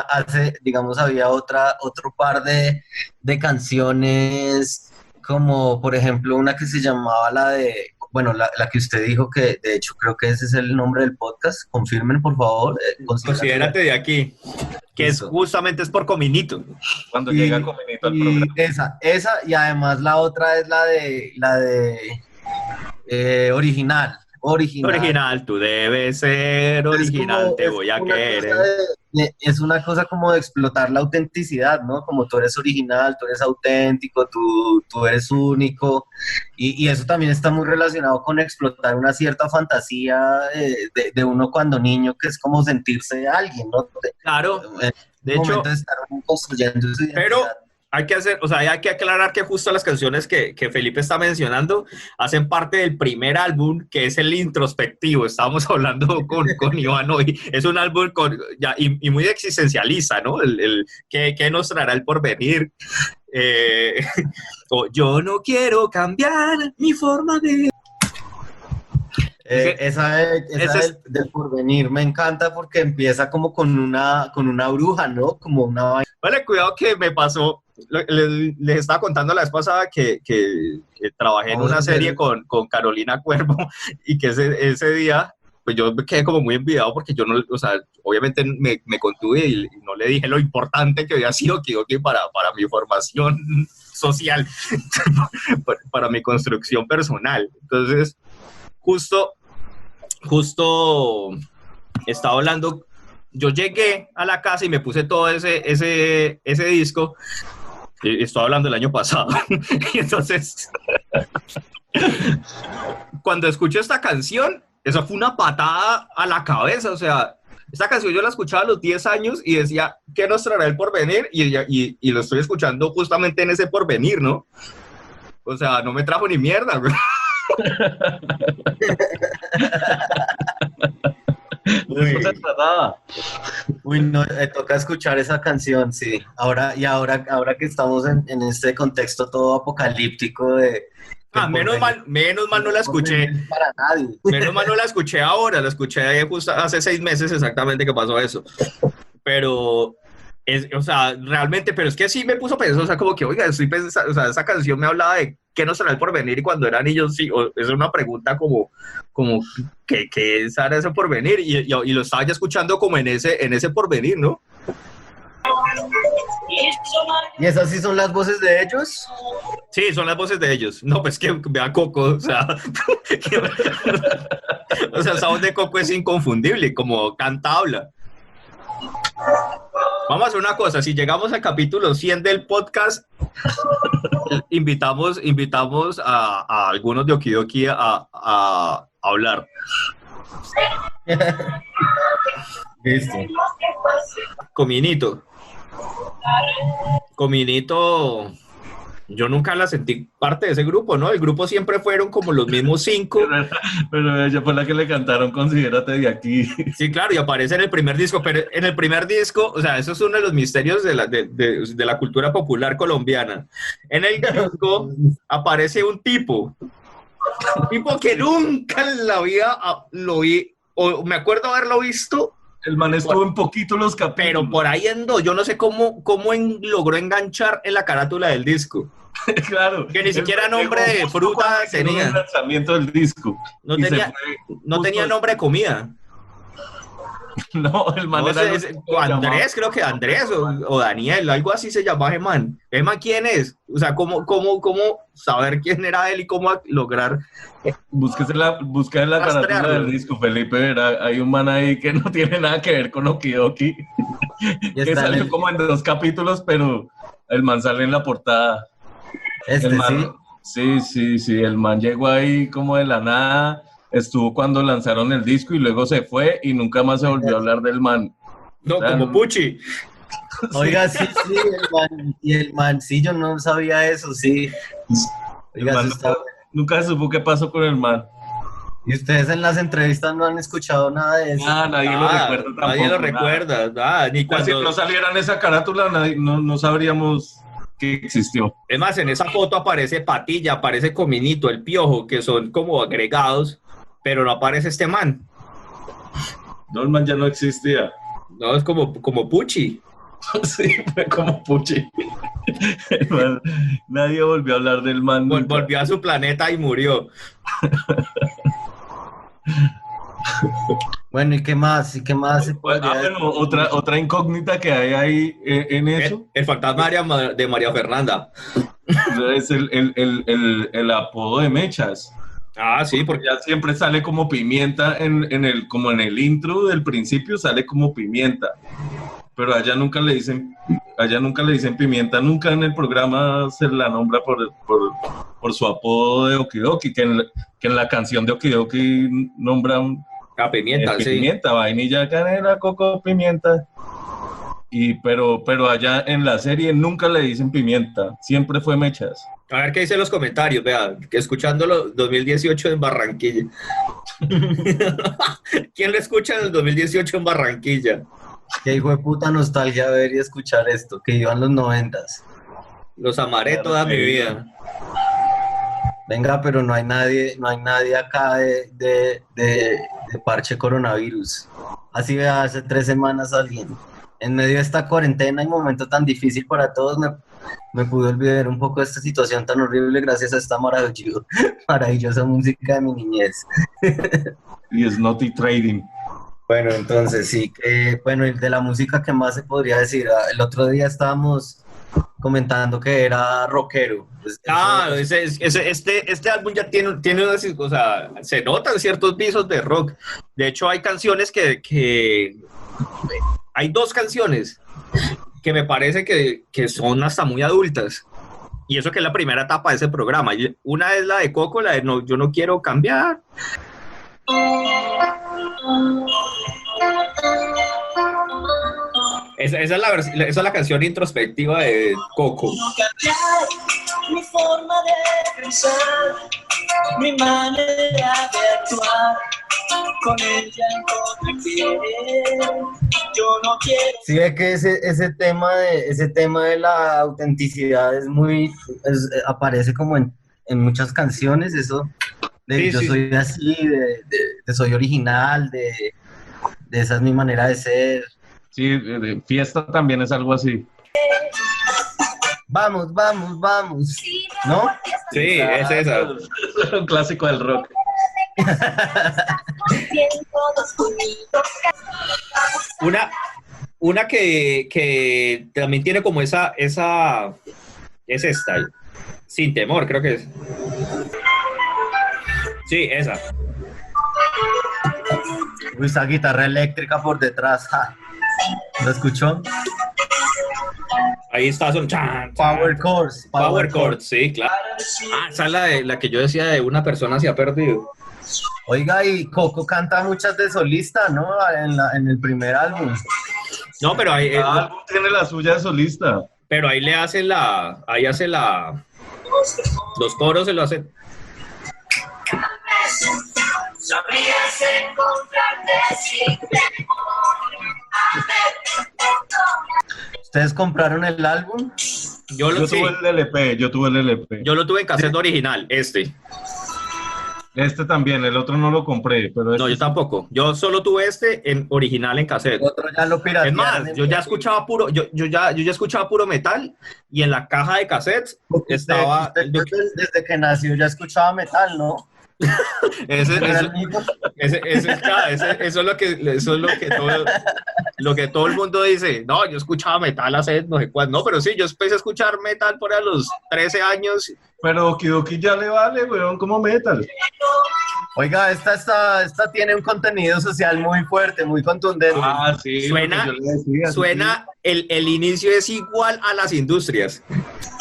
hace, digamos, había otro par de canciones, como por ejemplo una que se llamaba la que usted dijo, que de hecho creo que ese es el nombre del podcast. Confirmen, por favor. Considérate de aquí, que Eso. justamente es por Cominito. Cuando llega Cominito al programa. Esa, y además la otra es la de original. Original, tú debes ser original, te voy a querer. Es una cosa como de explotar la autenticidad, ¿no? Como tú eres original, tú eres auténtico, tú eres único, y eso también está muy relacionado con explotar una cierta fantasía de uno cuando niño, que es como sentirse alguien, ¿no? Claro, de hecho, momento de estar construyendo su identidad. pero hay que hacer, o sea, hay que aclarar que justo las canciones que Felipe está mencionando hacen parte del primer álbum, que es el introspectivo. Estábamos hablando con Iván hoy. Es un álbum y muy existencialista, ¿no? ¿Qué nos traerá el porvenir? Yo no quiero cambiar mi forma de... Esa del porvenir me encanta porque empieza como con una bruja, ¿no? Como una... Vale, cuidado que me pasó, les estaba contando la vez pasada que trabajé en una serie con Carolina Cuervo y que ese día, pues yo me quedé como muy envidiado porque yo no, o sea, obviamente me contuve y no le dije lo importante que había sido Okidoki para mi formación social, para mi construcción personal. Entonces, justo estaba hablando, yo llegué a la casa y me puse todo ese disco, estoy hablando del año pasado, y entonces, cuando escuché esta canción, eso fue una patada a la cabeza, o sea, esta canción yo la escuchaba a los 10 años y decía, ¿qué nos traerá el porvenir? Y lo estoy escuchando justamente en ese porvenir, ¿no? O sea, no me trajo ni mierda, güey. Uy, no, toca escuchar esa canción, sí. Ahora que estamos en este contexto todo apocalíptico de... menos mal no la escuché. Para nadie. Menos mal no la escuché ahora, la escuché justo hace 6 meses exactamente que pasó eso. Pero... o sea, realmente, pero es que sí me puso a pensar, o sea, como que, oiga, estoy pensando, o sea, esa canción me hablaba de qué nos trae el porvenir y cuando era niño, sí, es una pregunta como ¿qué es ahora ese porvenir? Y lo estaba ya escuchando como en ese porvenir, ¿no? ¿Y esas sí son las voces de ellos? Sí, son las voces de ellos. No, pues que vea Coco, o sea, o sea, esa voz de Coco es inconfundible, como canta, habla. Vamos a hacer una cosa, si llegamos al capítulo 100 del podcast, invitamos a algunos de Okidoki a hablar. Listo. Cominito, yo nunca la sentí parte de ese grupo, ¿no? El grupo siempre fueron como los mismos 5. Pero ella fue la que le cantaron Considérate de aquí. Sí, claro, y aparece en el primer disco, pero en el primer disco, o sea, eso es uno de los misterios de la cultura popular colombiana. En el disco aparece un tipo que nunca en la vida lo vi, o me acuerdo haberlo visto. El man estuvo en poquito los capítulos. Pero por ahí yo no sé cómo logró enganchar en la carátula del disco. Claro. Que ni siquiera nombre de fruta tenía. El lanzamiento del disco. No tenía nombre de comida. No, el man era Andrés, creo que Andrés o Daniel, algo así se llamaba ese man. ¿Ese man quién es? O sea, ¿cómo saber quién era él y cómo lograr? Busca en la carátula del disco, Felipe. Hay un man ahí que no tiene nada que ver con Okidoki. Que salió como en 2 capítulos, pero el man sale en la portada. Sí, el man llegó ahí como de la nada. Estuvo cuando lanzaron el disco y luego se fue y nunca más se volvió a hablar del man. No, o sea, como Pucci. Oiga, sí, el man, sí, yo no sabía eso, sí. Oiga, nunca se supo qué pasó con el man. ¿Y ustedes en las entrevistas no han escuchado nada de eso? Nadie lo recuerda tampoco. Nadie lo recuerda, ni cuando... Si no saliera en esa carátula, no sabríamos que existió. Es más, en esa foto aparece Patilla, aparece Cominito, El Piojo, que son como agregados, pero no aparece este man. No, el man ya no existía. No, es como Pucci. Sí, fue como Pucci. Nadie volvió a hablar del man. Volvió a su planeta y murió. Bueno, ¿y qué más? Otra incógnita que hay ahí en eso. El fantasma de María Fernanda. Es el apodo de Mechas. Ah, sí, porque Ya siempre sale como pimienta como en el intro del principio sale como pimienta. Pero allá nunca le dicen pimienta, nunca en el programa se la nombra por su apodo de Okidoki, que en la canción de Okidoki nombran a pimienta, sí. pimienta, vainilla, canela, coco, pimienta. Pero allá en la serie nunca le dicen pimienta, siempre fue mechas. A ver qué dicen los comentarios, vea, que escuchándolo 2018 en Barranquilla. ¿Quién lo escucha en el 2018 en Barranquilla? Qué hijo de puta nostalgia ver y escuchar esto, que iban los 90s. Los amaré toda mi vida. Venga, pero no hay nadie acá de parche coronavirus. Así vea, hace 3 semanas alguien. En medio de esta cuarentena y momento tan difícil para todos, me pude olvidar un poco de esta situación tan horrible gracias a esta maravillosa música de mi niñez. Y Snotty Trading. Bueno, entonces sí, bueno, de la música, ¿qué más se podría decir? El otro día estábamos comentando que era rockero. Pues, este álbum ya tiene unas, o sea, se notan ciertos visos de rock. De hecho, hay canciones hay 2 canciones que me parece que son hasta muy adultas. Y eso que es la primera etapa de ese programa. Una es la de Coco, la de Yo no quiero cambiar. Esa es la canción introspectiva de Coco. Mi forma de pensar, mi manera de actuar, con ella encontré que yo no quiero. Sí, ve que ese tema de la autenticidad aparece como en muchas canciones, eso de Sí, yo sí. soy así, de soy original, de esa es mi manera de ser. Sí, de fiesta también es algo así. Vamos, vamos, vamos, ¿no? Sí, es esa. Es un clásico del rock. Una que también tiene como esa es esta, Sin temor, creo que es. Sí, esa. Uy, esa guitarra eléctrica por detrás, ja. ¿Lo escuchó? Ahí está, son chan, chan. Power chords. Power chords, sí, claro. Ah, esa es la que yo decía de una persona se ha perdido. Oiga, y Coco canta muchas de solista, ¿no? En el primer álbum. No, pero ahí, Cada álbum tiene la suya de solista. pero ahí le hace los coros se lo hacen. Sabrías encontrarte sin temor. ¿Ustedes compraron el álbum? Yo tuve el LP, Yo lo tuve en cassette original, este. Este también, el otro no lo compré, pero No, yo tampoco. Yo solo tuve este en original en cassette. Otro ya lo Es piratearon. más, yo ya escuchaba puro metal y en la caja de cassettes estaba Desde que nació ya escuchaba metal, ¿no? eso es lo que todo el mundo dice. No, yo escuchaba metal hace no sé cuándo. No, pero sí, yo empecé a escuchar metal por a los 13 años. Pero Okidoki ya le vale, weón, como metal. Oiga, esta tiene un contenido social muy fuerte, muy contundente. Ah, sí. Suena, lo que yo le decía, suena el inicio es igual a las industrias.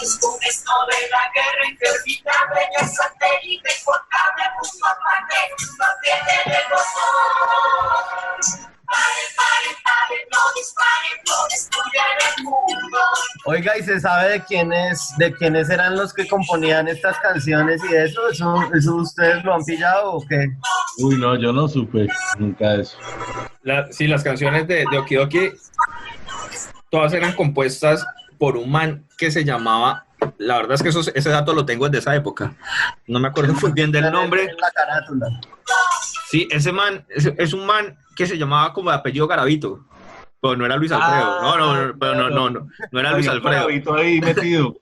Es un gesto de la guerra interminable, el satélite portable, punto aparte, no pierde el botón. Paren, no disparen, no destruyan el mundo. Oiga, ¿y se sabe de quiénes eran los que componían estas canciones y eso? ¿Eso ustedes lo han pillado o qué? Uy, no, yo no supe nunca eso. Sí, las canciones de Okidoki, todas eran compuestas por un man que se llamaba, la verdad es que ese dato lo tengo desde esa época, no me acuerdo muy bien del nombre. En la carátula. Sí, ese man es un man que se llamaba como de apellido Garavito, pero no era Luis Alfredo, no era Luis Alfredo. Garavito ahí metido.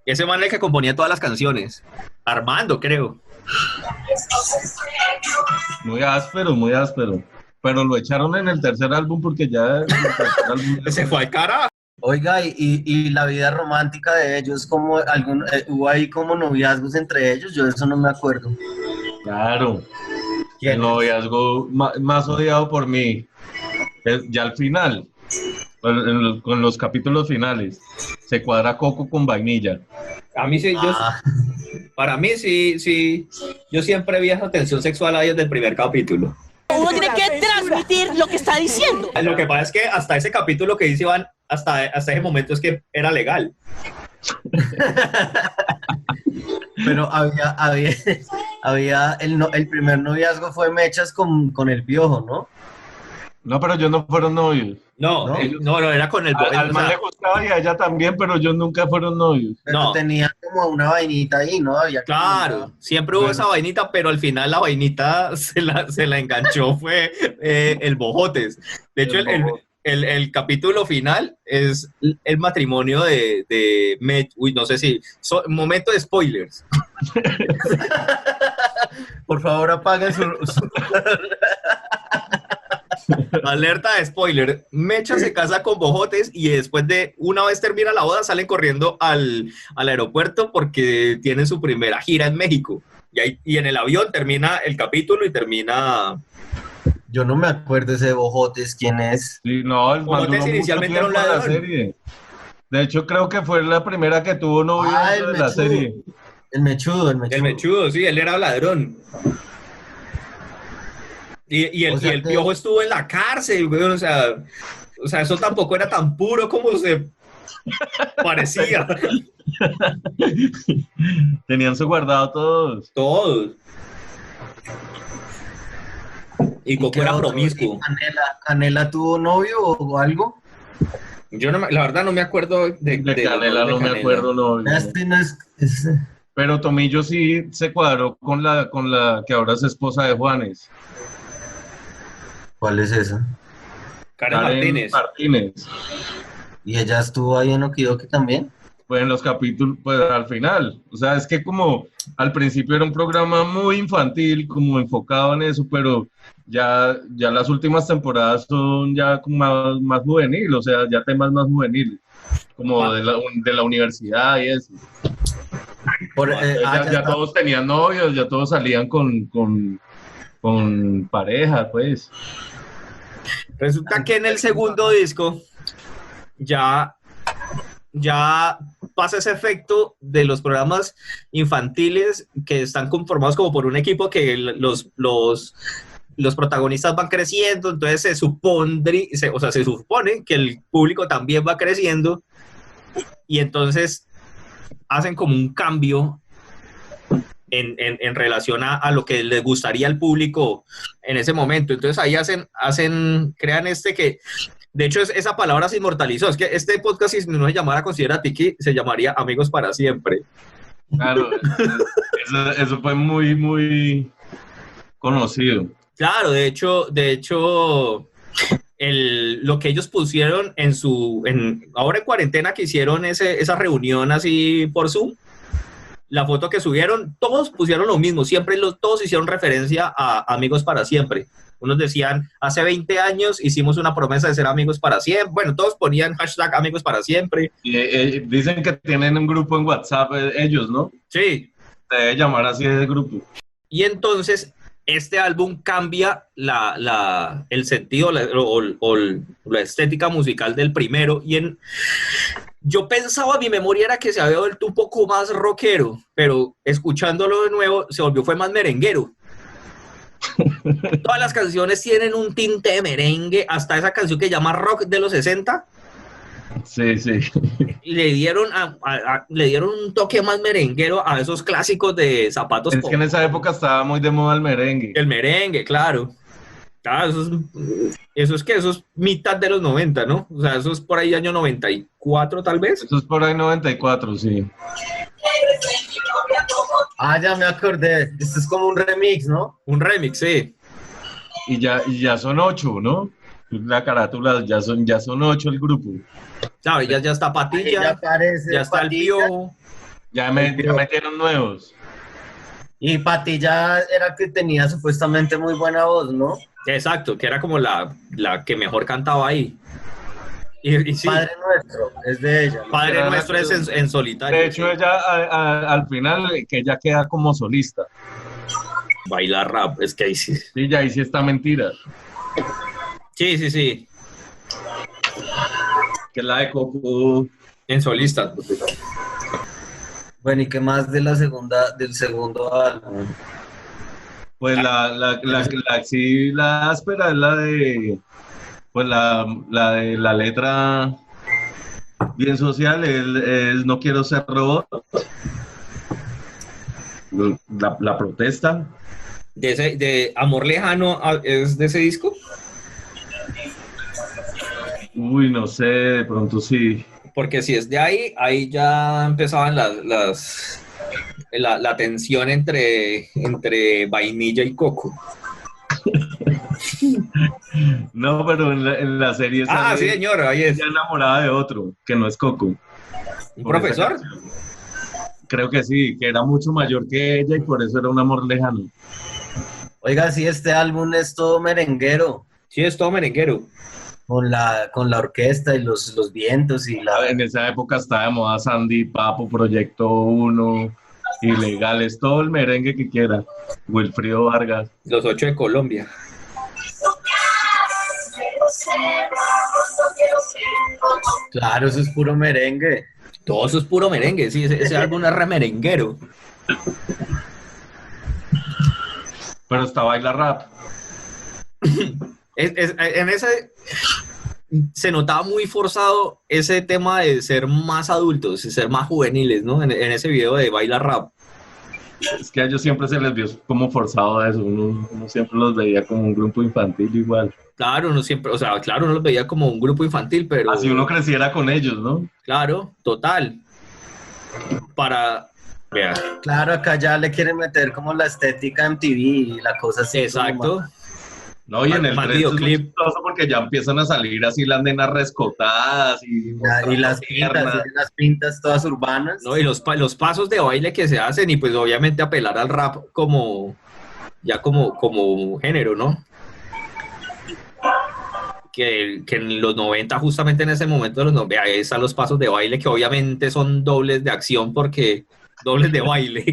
Ese man es el que componía todas las canciones, Armando, creo. Muy áspero. Pero lo echaron en el tercer álbum porque ya... Se fue al carajo. Oiga, y la vida romántica de ellos, como hubo ahí como noviazgos entre ellos, yo de eso no me acuerdo. Claro. ¿Quién El es? noviazgo más odiado por mí. Ya al final, con los capítulos finales, se cuadra Coco con Vainilla. A mí sí, Ah, para mí sí, yo siempre vi esa tensión sexual ahí desde el primer capítulo. Uno tiene que transmitir lo que está diciendo. Lo que pasa es que hasta ese capítulo que dice Iván, hasta ese momento es que era legal. pero había el primer noviazgo fue Mechas con el Piojo, ¿no? No, pero ellos no fueron novios. No, ¿No? no, era con el... Al o man sea, le gustaba y a ella también, pero ellos nunca fueron novios. Pero No. tenía como una vainita ahí, ¿no? Había como claro, siempre hubo esa vainita, pero al final la vainita se la enganchó, fue el Bojotes. De hecho, El Bojotes. el capítulo final es el matrimonio de Uy, no sé si... momento de spoilers. Por favor, apaguen su... Alerta de spoiler. Mecha se casa con Bojotes y después de una vez termina la boda salen corriendo al aeropuerto porque tienen su primera gira en México. Y en el avión termina el capítulo y termina... Yo no me acuerdo ese Bojotes, ¿quién es? Sí, no, el man Bojotes duró mucho inicialmente era un tiempo en la ladrón. serie. De hecho, creo que fue la primera que tuvo novio Ah, dentro de la serie. El mechudo. El mechudo, sí, él era ladrón. Y O sea el que- Piojo estuvo en la cárcel, güey, o sea, eso tampoco era tan puro como se parecía. Tenían su guardado todos. Todos. Y Coco qué era otro? promiscuo. ¿Y ¿Canela tuvo novio o algo? Yo no, la verdad no me acuerdo de De Canela los no me Canela. acuerdo, no. Este no es- Pero Tomillo sí se cuadró con la que ahora es esposa de Juanes. ¿Cuál es esa? Karen Martínez. Martínez. ¿Y ella estuvo ahí en Okidoki también? Pues en los capítulos, pues al final. O sea, es que como al principio era un programa muy infantil, como enfocado en eso, pero ya las últimas temporadas son ya como más juvenil, o sea, ya temas más juveniles, como de la universidad y eso. Ya está. todos tenían novios, ya todos salían con pareja, pues. Resulta que en el segundo disco ya pasa ese efecto de los programas infantiles que están conformados como por un equipo que los protagonistas van creciendo, entonces se supone que el público también va creciendo y entonces hacen como un cambio en relación a lo que les gustaría al público en ese momento. Entonces ahí crean que, de hecho esa palabra se inmortalizó. Es que este podcast, si no se llamara Considera Tiki, se llamaría Amigos para Siempre. Claro, eso fue muy, muy conocido. Claro, de hecho lo que ellos pusieron ahora en cuarentena que hicieron esa reunión así por Zoom, la foto que subieron, todos pusieron lo mismo, todos hicieron referencia a Amigos para Siempre. Unos decían, hace 20 años hicimos una promesa de ser amigos para siempre. Bueno, todos ponían hashtag Amigos para Siempre. Y dicen que tienen un grupo en WhatsApp ellos, ¿no? Sí. Se debe llamar así ese grupo. Y entonces, este álbum cambia el sentido o la estética musical del primero. Yo pensaba, mi memoria era que se había vuelto un poco más rockero, pero escuchándolo de nuevo fue más merenguero. Todas las canciones tienen un tinte de merengue, hasta esa canción que llama Rock de los 60. Sí, sí. Le dieron un toque más merenguero a esos clásicos de Zapatos. Es que en esa época estaba muy de moda el merengue. El merengue, claro. Claro, eso es mitad de los 90, ¿no? O sea, eso es por ahí año 94 tal vez. Eso es por ahí 94, sí. Ah, ya me acordé. Esto es como un remix, ¿no? Un remix, sí. Y ya son 8, ¿no? La carátula, ya son 8 el grupo. Claro, ya está Ahí Patilla, ya aparece ya está el Patilla. Piojo. Ya metieron nuevos. Y Patilla era que tenía supuestamente muy buena voz, ¿no? Exacto, que era como la que mejor cantaba ahí. Y sí, Padre Nuestro, es de ella, ¿no? Padre Era Nuestro la- es en solitario. De hecho, sí. ella al final, que ella queda como solista. Bailar rap, es que ahí sí. Sí, ya ahí sí está mentira. Sí, sí, sí. Que es la de Coco. En solista. Bueno, ¿y qué más del segundo álbum? Pues sí, la áspera es la de, pues la de la letra bien social, es no quiero ser robot. La protesta. De Amor Lejano, ¿es de ese disco? Uy, no sé, de pronto sí. Porque si es de ahí ya empezaban la tensión entre vainilla y coco. No, pero en la serie Ah, sale sí, señor, ahí es. ella enamorada de otro, que no es Coco. ¿Un Por esa profesor? canción. Creo que sí, que era mucho mayor que ella y por eso era un amor lejano. Oiga, sí, este álbum es todo merenguero, Sí, es todo merenguero. con la orquesta y los vientos y En esa época estaba de moda Sandy, Papo, Proyecto 1, Ilegales, todo el merengue que quiera. Wilfrido Vargas. Los 8 de Colombia. Claro, eso es puro merengue. Todo eso es puro merengue, sí, ese álbum es re merenguero. Pero está Baila Rap. En ese se notaba muy forzado ese tema de ser más adultos, de ser más juveniles, ¿no? En ese video de Baila Rap. Es que a ellos siempre se les vio como forzado a eso. Uno siempre los veía como un grupo infantil igual. Claro, uno siempre, o sea, claro, uno los veía como un grupo infantil, pero... Así uno creciera con ellos, ¿no? Claro, total. Vea, Claro, acá ya le quieren meter como la estética MTV y la cosa así. exacto. No, y en el Más 3 es muy videoclip. chistoso porque ya empiezan a salir así las nenas rescotadas y las piernas. pintas todas urbanas. ¿No? Y los pasos de baile que se hacen y pues obviamente apelar al rap como género, ¿no? Que en los 90, justamente en ese momento de los 90, ahí están los pasos de baile que obviamente son dobles de acción porque dobles de baile.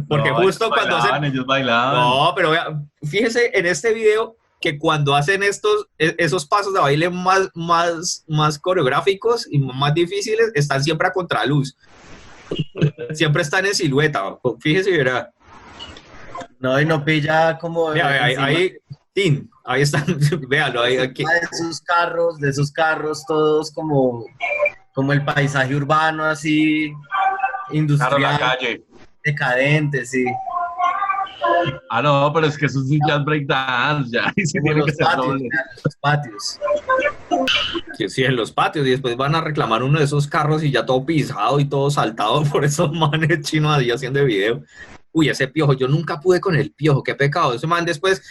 Porque No, justo ellos cuando bailaban, ellos bailaban. No, pero vea, fíjese en este video que cuando hacen esos pasos de baile más coreográficos y más difíciles, están siempre a contraluz. Siempre están en silueta. Fíjese, verá. No, y no pilla como... Vea, ahí están, véalo, ahí, aquí. De esos carros, todos como el paisaje urbano, así, industrial, Claro, la calle. decadente, sí. Ah, no, pero es que eso sí ya es breakdance, ya. Y sí Como tiene que los ser patios, doble. los patios. Que sí, en los patios, y después van a reclamar uno de esos carros y ya todo pisado y todo saltado por esos manes chinos ahí haciendo video. Uy, ese Piojo, yo nunca pude con el Piojo, qué pecado. Ese man después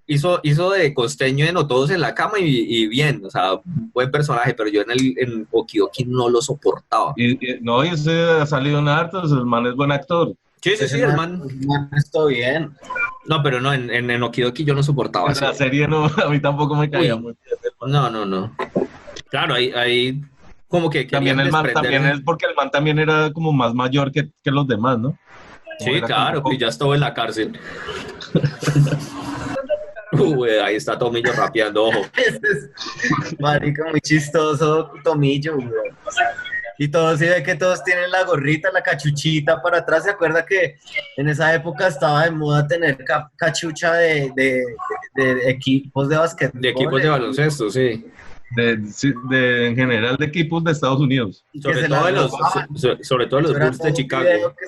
hizo de costeño de No Todos en la Cama y bien, o sea, buen personaje, pero yo en Okidoki no lo soportaba. No, y ese ha salido en hartos, el man es buen actor. Sí, Ese el man man. está bien. No, pero no, en Okidoki yo no soportaba En eso. la serie no, a mí tampoco me caía Uy. muy bien. No. Claro, ahí como que También querían el man, también desprenderme. es porque el man también era como más mayor que los demás, ¿no? Sí, Era claro, como- pues ya estuvo en la cárcel. Ahí está Tomillo rapeando, ojo. Ese es, marica, muy chistoso, Tomillo, güey. Y todos, sí ve que todos tienen la gorrita, la cachuchita para atrás. ¿Se acuerda que en esa época estaba de moda tener cachucha de equipos de básquetbol? De equipos de baloncesto, sí. en general de equipos de Estados Unidos. Y que Sobre se todo, la de los, robaban. sobre todo de los Eso era Bulls todo de un Chicago. video que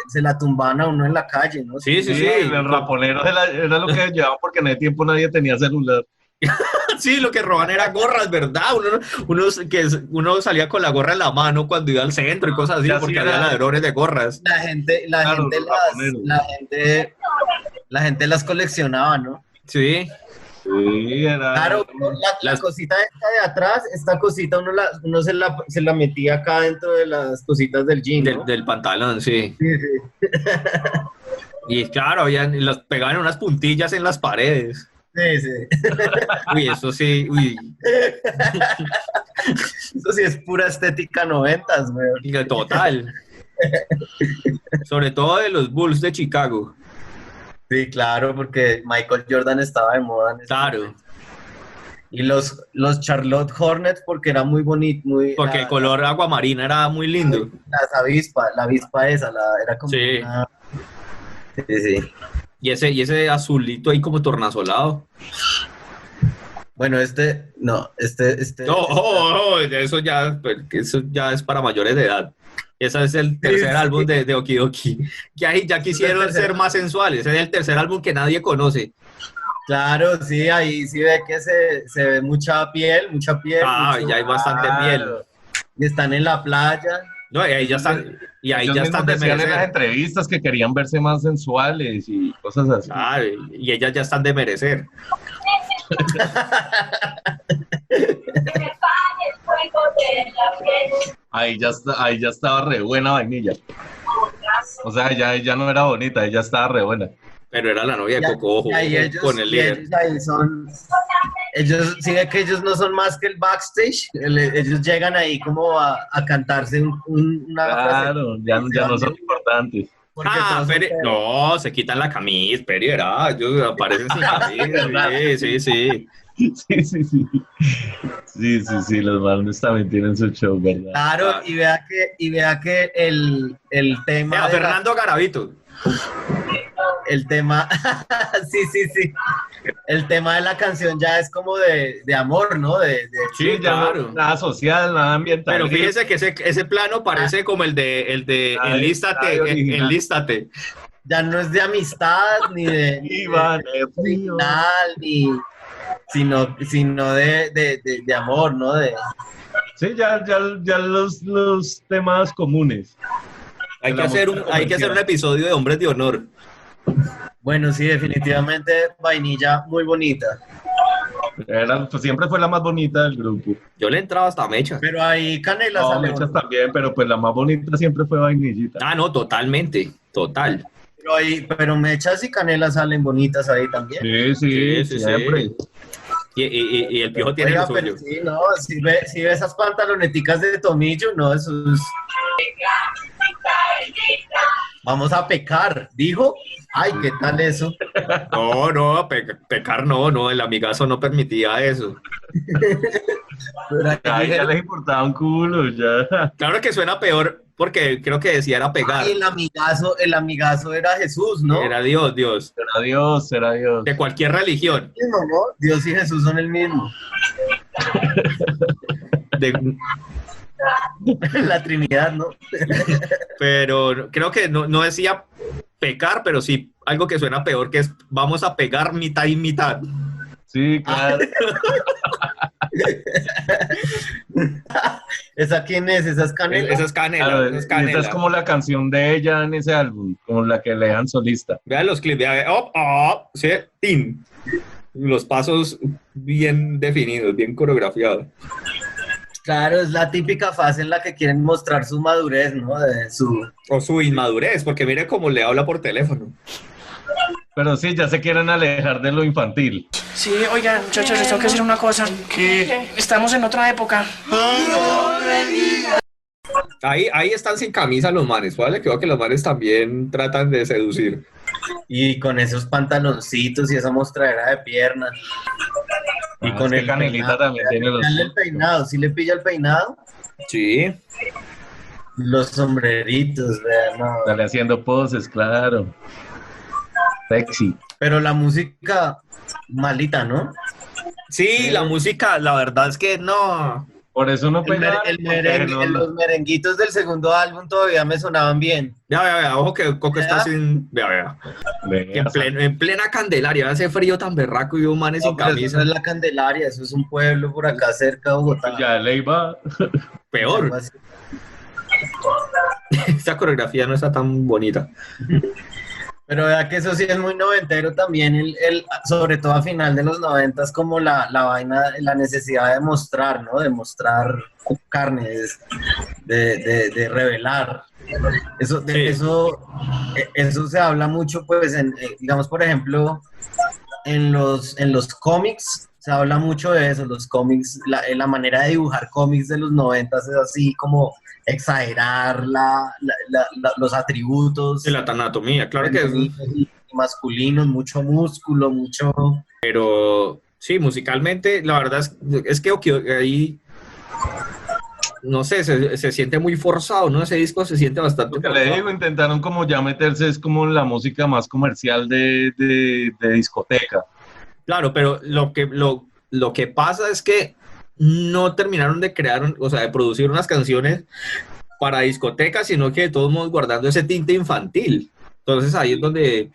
se la tumbaban a uno en la calle, ¿no? Sí. El raponero era lo que llevaban porque en ese tiempo nadie tenía celular. Sí, lo que roban era gorras, ¿verdad? Uno salía con la gorra en la mano cuando iba al centro y cosas así, Ya, sí, porque era- había ladrones de gorras. Claro, los raponeros. La gente las coleccionaba, ¿no? Sí, Sí, era. Claro, la cosita esta de atrás, esta cosita uno se la metía acá dentro de las cositas del jean, ¿no? del pantalón, sí. Sí, sí. Y claro, los pegaban unas puntillas en las paredes. Sí, sí. Uy, eso sí, uy, Eso sí es pura estética noventas, güey. total. Sobre todo de los Bulls de Chicago. Sí, claro, porque Michael Jordan estaba de moda en ese Claro, momento. Y los Charlotte Hornets porque era muy bonito, muy porque el color aguamarina era muy lindo. la avispa esa, era como Sí. una... Sí, sí. Y ese azulito ahí como tornasolado. Bueno, no, Eso ya es para mayores de edad. Ese es el tercer Sí. álbum de Okidoki. Que ahí ya quisieron tercer- ser más sensuales. Ese es el tercer álbum que nadie conoce. Claro, sí, ahí sí ve que se ve mucha piel, Ah, mucho- ya hay bastante piel. y están en la playa. No, y ahí ya están, y ahí Ellos ya mismos están de decían en las merecer. entrevistas que querían verse más sensuales y cosas así. Ah, y ellas ya están de merecer. Ahí ya estaba re buena Vainilla. O sea, ya no era bonita, ella estaba re buena. Pero era la novia de Coco Ojo Y ahí ellos, con el y líder. ellos ahí son, ellos, sí ve que ellos no son más que el backstage, ellos llegan ahí como a cantarse una frase. Claro, ya no son importantes. Porque Ah, todos son pero feos. no, se quitan la camisa, pero verá, ellos aparecen sin camisa. Sí, sí. Sí, los manes también tienen su show, ¿verdad? Claro, y vea que el tema Vea, de Fernando Garavito. el tema sí. El tema de la canción ya es como de amor, ¿no? Sí, Ya claro. nada social, nada ambiental. Pero fíjese que ese plano parece como el de Ay, enlístate, ay, original. enlístate. ya no es de amistad ni de Iván, frío. final, sino de amor, ¿no? Sí, ya los temas comunes. Hay que La hacer música hay que hacer un episodio de Hombres de Honor. Bueno, sí, definitivamente Vainilla muy bonita. Pues siempre fue la más bonita del grupo. Yo le entraba hasta Mecha. Pero ahí Canela No, sale. Mechas también, pero pues la más bonita siempre fue Vainillita. Ah, no, totalmente, total. Pero Mechas y Canela salen bonitas ahí también. Sí, siempre. Y el Piojo tiene Oiga, lo pero suyo. sí, no, si ve esas pantaloneticas de Tomillo, no, eso es... Vamos a pecar, dijo. Ay, ¿qué tal eso? No, pecar no, el amigazo no permitía eso. Pero aquí Ay, ya dijeron, les importaba un culo, ya. Claro que suena peor porque creo que decía era pegar. "Ay, el amigazo era Jesús, ¿no? Era Dios. Será Dios. De cualquier religión. El mismo, ¿no? Dios y Jesús son el mismo. De- La Trinidad, ¿no? pero creo que no decía pecar, pero sí algo que suena peor, que es vamos a pegar mitad y mitad. Sí, claro. ¿Esa quién es? ¿Esa es Canela? Esa es canela, Claro, esa es y canela. esta es como la canción de ella en ese álbum, como la que le dejan solista. Vean los clips, vean, sí, tin. Los pasos bien definidos, bien coreografiados. Claro, es la típica fase en la que quieren mostrar su madurez, ¿no? O su inmadurez, porque mire cómo le habla por teléfono. Pero sí, ya se quieren alejar de lo infantil. Sí, oigan, muchachos, les tengo que decir una cosa. ¿Qué? Estamos en otra época. Ahí están sin camisa los manes, ¿vale? Creo que los manes también tratan de seducir. Y con esos pantaloncitos y esa mostradera de piernas. Y Ah, con es que el Canelita peinado, también tiene los... vean el peinado, ¿sí le pilla el peinado? Sí. Los sombreritos, vean, no. Sale haciendo poses, claro. Sexy. Pero la música malita, ¿no? Sí, la música, la verdad es que no. Por eso no pega. Los merenguitos del segundo álbum todavía me sonaban bien. Vea, ojo que Coco está ¿Ya? sin. Vea. Que en plena Candelaria, hace frío tan berraco y un manes sin No, pero eso camisa. no es la Candelaria, eso es un pueblo por acá cerca de Bogotá. Ya le iba. Peor. Algo así. Esta coreografía no está tan bonita. Pero vea que eso sí es muy noventero también, sobre todo a final de los 90s, como la vaina, la necesidad de mostrar, ¿no? De mostrar carne, de revelar. Eso, Sí. eso se habla mucho, pues, digamos, por ejemplo, en los cómics, se habla mucho de eso, los cómics, la manera de dibujar cómics de los 90 es así como exagerar los atributos. De la anatomía, claro que es. Masculinos, mucho músculo, mucho... Pero sí, musicalmente, la verdad es que ahí, no sé, se siente muy forzado, ¿no? Ese disco se siente bastante Lo que forzado. le digo, intentaron como ya meterse, es como la música más comercial de discoteca. Claro, pero lo que pasa es que no terminaron de crear, o sea, de producir unas canciones para discotecas, sino que de todos modos guardando ese tinte infantil. Entonces ahí es donde...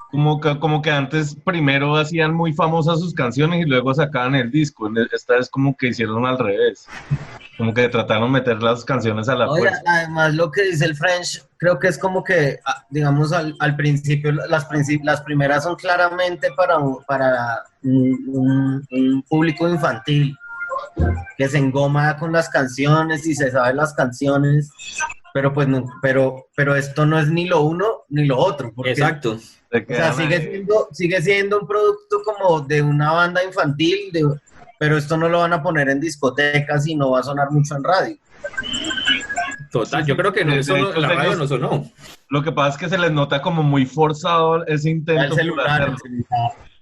Como que antes primero hacían muy famosas sus canciones y luego sacaban el disco. Esta vez como que hicieron al revés. Como que trataron de meter las canciones a la Oiga, fuerza. además lo que dice el French, creo que es como que, digamos, al principio, las primeras son claramente para un público infantil, que se engoma con las canciones y se sabe las canciones, pero pues no, pero esto no es ni lo uno ni lo otro, porque, Exacto. Se o sea, quedan sigue siendo un producto como de una banda infantil, pero esto no lo van a poner en discotecas y no va a sonar mucho en radio. Total, yo creo que no, De eso hecho, la radio ellos- no sonó. Lo que pasa es que se les nota como muy forzado ese El intento por celular, hacerlo.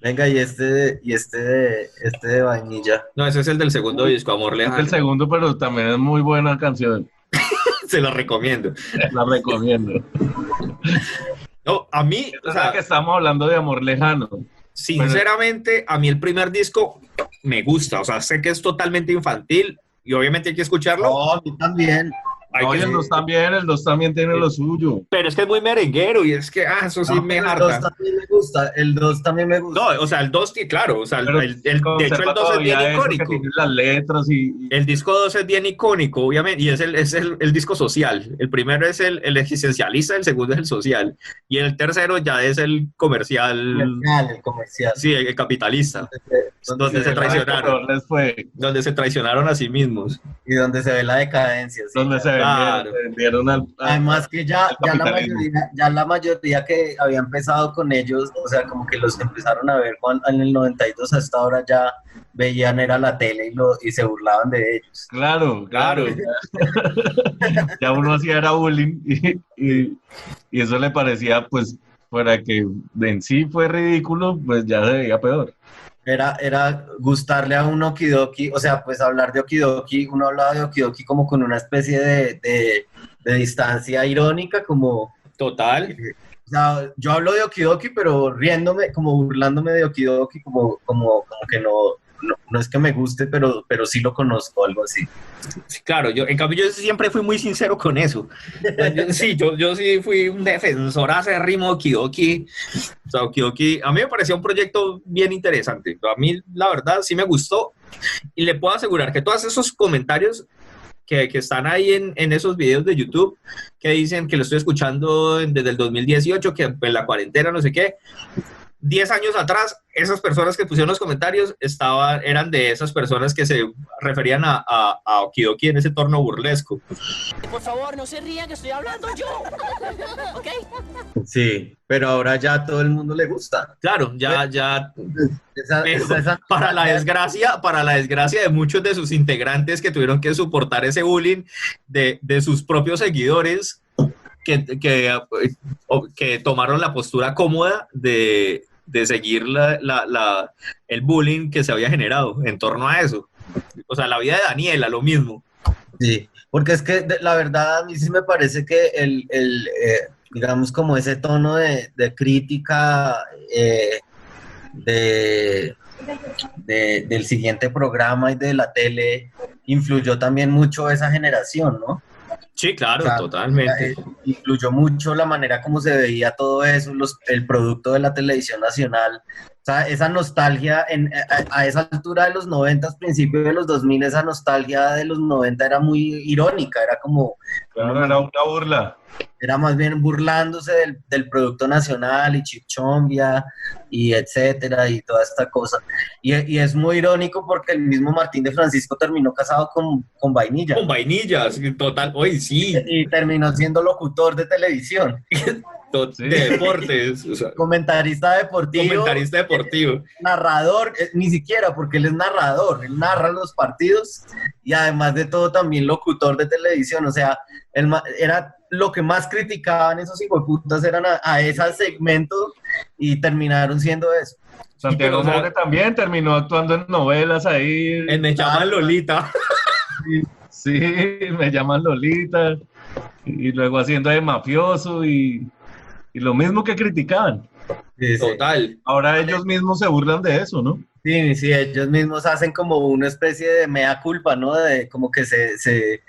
venga, y este de vainilla. No, ese es el del segundo disco, Amor Es Lejano. el segundo, pero también es muy buena canción. Se lo recomiendo. La recomiendo. No, a mí, o O sea, sea, que estamos hablando de Amor Lejano. sinceramente, a mí el primer disco me gusta. O sea, sé que es totalmente infantil y obviamente hay que escucharlo. No, a mí también. Hay Oye, que- el 2 también tiene lo suyo. pero es que es muy merenguero y es que, eso sí No, me pero el 2 harta. también me gusta, el 2 también me gusta. No, o sea, el 2, claro, o sea, Pero de hecho el 2 es conserva bien todavía eso que icónico. tiene las letras y El disco 2 es bien icónico, obviamente, y es el disco social. El primero es el existencialista, el segundo es el social. Y el tercero ya es el comercial, El comercial. sí, el capitalista, donde se traicionaron. peor les fue, Donde se traicionaron a sí mismos. Y donde se ve la decadencia. Sí. donde Claro. se vendieron al Además que ya la capitalismo. mayoría que había empezado con ellos, o sea, como que los empezaron a ver en el 92 hasta ahora ya veían era la tele y se burlaban de ellos. Claro. Ya uno hacía era bullying y eso le parecía, pues, fuera que en sí fue ridículo, pues ya se veía peor. Era gustarle a un Okidoki, o sea, pues hablar de Okidoki, uno hablaba de Okidoki como con una especie de distancia irónica, como, Total. o sea, yo hablo de Okidoki, pero riéndome, como burlándome de Okidoki, como que no es que me guste, pero sí lo conozco, algo así. Sí, claro, en cambio yo siempre fui muy sincero con eso. Yo sí fui un defensor acérrimo de Okidoki. O sea, Okidoki, a mí me parecía un proyecto bien interesante. A mí, la verdad, sí me gustó. Y le puedo asegurar que todos esos comentarios que están ahí en esos videos de YouTube, que dicen que lo estoy escuchando desde el 2018, que en la cuarentena, no sé qué. 10 años atrás, esas personas que pusieron los comentarios eran de esas personas que se referían a Okidoki en ese torno burlesco. Por favor, no se rían que estoy hablando yo. ¿Ok? Sí, pero ahora ya a todo el mundo le gusta. Claro, ya Esa- para la desgracia de muchos de sus integrantes que tuvieron que soportar ese bullying de sus propios seguidores que tomaron la postura cómoda de seguir el bullying que se había generado en torno a eso. O sea, la vida de Daniela, lo mismo. Sí, porque es que la verdad a mí sí me parece que digamos como ese tono de crítica del siguiente programa y de la tele influyó también mucho esa generación, ¿no? Sí, claro, O sea, totalmente. Influyó mucho la manera como se veía todo eso, el producto de la televisión nacional. O sea, esa nostalgia a esa altura de los 90, principios de los 2000, esa nostalgia de los 90 era muy irónica, era como... Claro, era una burla. Era más bien burlándose del producto nacional y Chipchombia y etcétera y toda esta cosa. Y es muy irónico porque el mismo Martín de Francisco terminó casado con Vainilla. Con vainillas, total. Oye, sí, Y terminó siendo locutor de televisión. Sí. De deportes, o sea, Comentarista deportivo. comentarista deportivo. Narrador, ni siquiera porque él es narrador, él narra los partidos y además de todo también locutor de televisión, o sea, era lo que más criticaban esos hijueputas eran a ese segmento y terminaron siendo eso. Santiago pero, o sea, More también terminó actuando en novelas ahí. Me llaman Lolita. Sí, me llaman Lolita. Y luego haciendo de mafioso y lo mismo que criticaban. Sí, sí. Total. Ahora ellos mismos se burlan de eso, ¿no? Sí, sí, ellos mismos hacen como una especie de mea culpa, ¿no? De como que se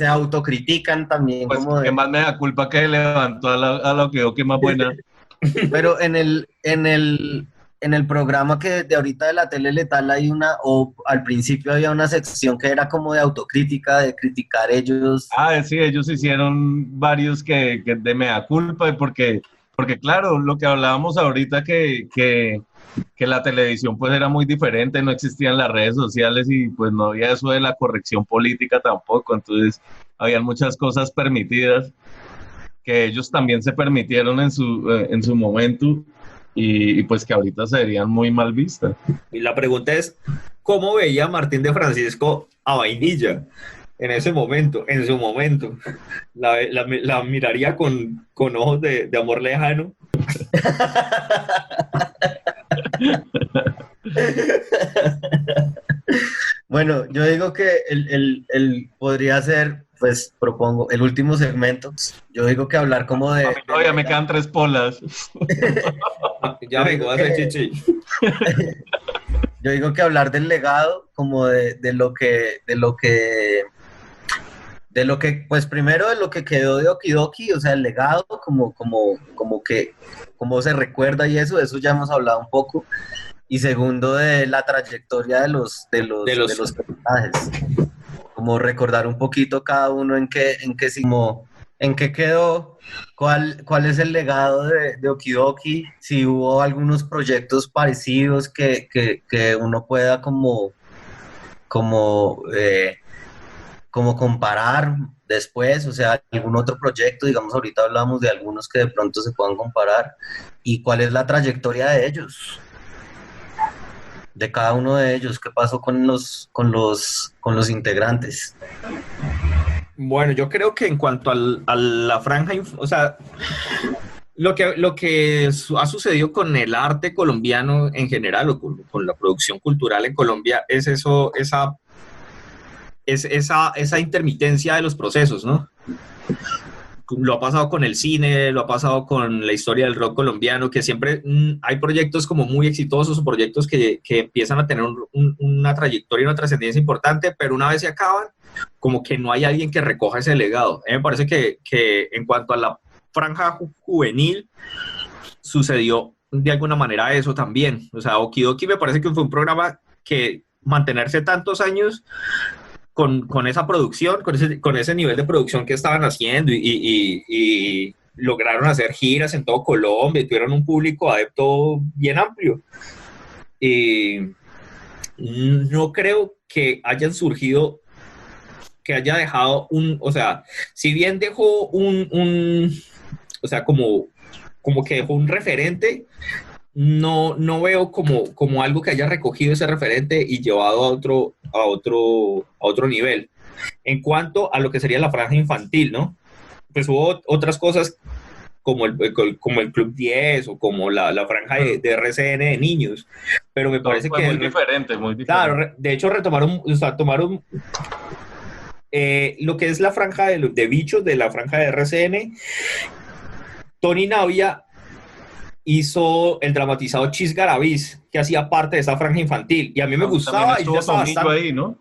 autocritican también, Pues como qué de... más me da culpa que levantó a la que más buena. Pero en el programa que de ahorita de la tele letal hay o al principio había una sección que era como de autocrítica, de criticar ellos. Ah, sí, ellos hicieron varios que de mea culpa, porque claro, lo que hablábamos ahorita que la televisión pues era muy diferente, no existían las redes sociales y pues no había eso de la corrección política tampoco, entonces habían muchas cosas permitidas que ellos también se permitieron en su momento y pues que ahorita serían muy mal vistas. Y la pregunta es, ¿cómo veía Martín de Francisco a Vainilla en ese momento, en su momento? ¿La miraría con ojos de amor lejano? Bueno, yo digo que el podría ser, pues propongo, el último segmento. Yo digo que hablar como de... Todavía me quedan 3 polas. Ya vengo a hacer chichi. Yo digo que hablar del legado, como de lo que, pues primero de lo que quedó de Okidoki, o sea, el legado, como que, cómo se recuerda y eso ya hemos hablado un poco. Y segundo, de la trayectoria de los personajes. Como recordar un poquito cada uno en qué quedó, cuál es el legado de Okidoki, si hubo algunos proyectos parecidos que uno pueda como comparar después, o sea, algún otro proyecto, digamos, ahorita hablamos de algunos que de pronto se puedan comparar, y cuál es la trayectoria de ellos, de cada uno de ellos, qué pasó con los integrantes. Bueno, yo creo que en cuanto a la franja, o sea, lo que ha sucedido con el arte colombiano en general o con la producción cultural en Colombia es eso, esa intermitencia de los procesos, ¿no? Lo ha pasado con el cine, lo ha pasado con la historia del rock colombiano, que siempre hay proyectos como muy exitosos o proyectos que empiezan a tener una trayectoria y una trascendencia importante, pero una vez se acaban, como que no hay alguien que recoja ese legado. A mí me parece que en cuanto a la franja juvenil, sucedió de alguna manera eso también. O sea, Okidoki me parece que fue un programa que mantenerse tantos años con esa producción, con ese nivel de producción que estaban haciendo y lograron hacer giras en todo Colombia y tuvieron un público adepto bien amplio. No creo que hayan surgido, que haya dejado o sea, si bien dejó o sea, como que dejó un referente, no veo como algo que haya recogido ese referente y llevado a otro nivel. En cuanto a lo que sería la franja infantil, ¿no? Pues hubo otras cosas como el Club 10 o como la franja de RCN de niños, pero me parece que... Muy diferente. Claro, de hecho tomaron lo que es la franja de bichos de la franja de RCN. Tony Navia hizo el dramatizado Chis Garavis, que hacía parte de esa franja infantil, y a mí me gustaba. Y ya estaba Tomillo ahí, ¿no?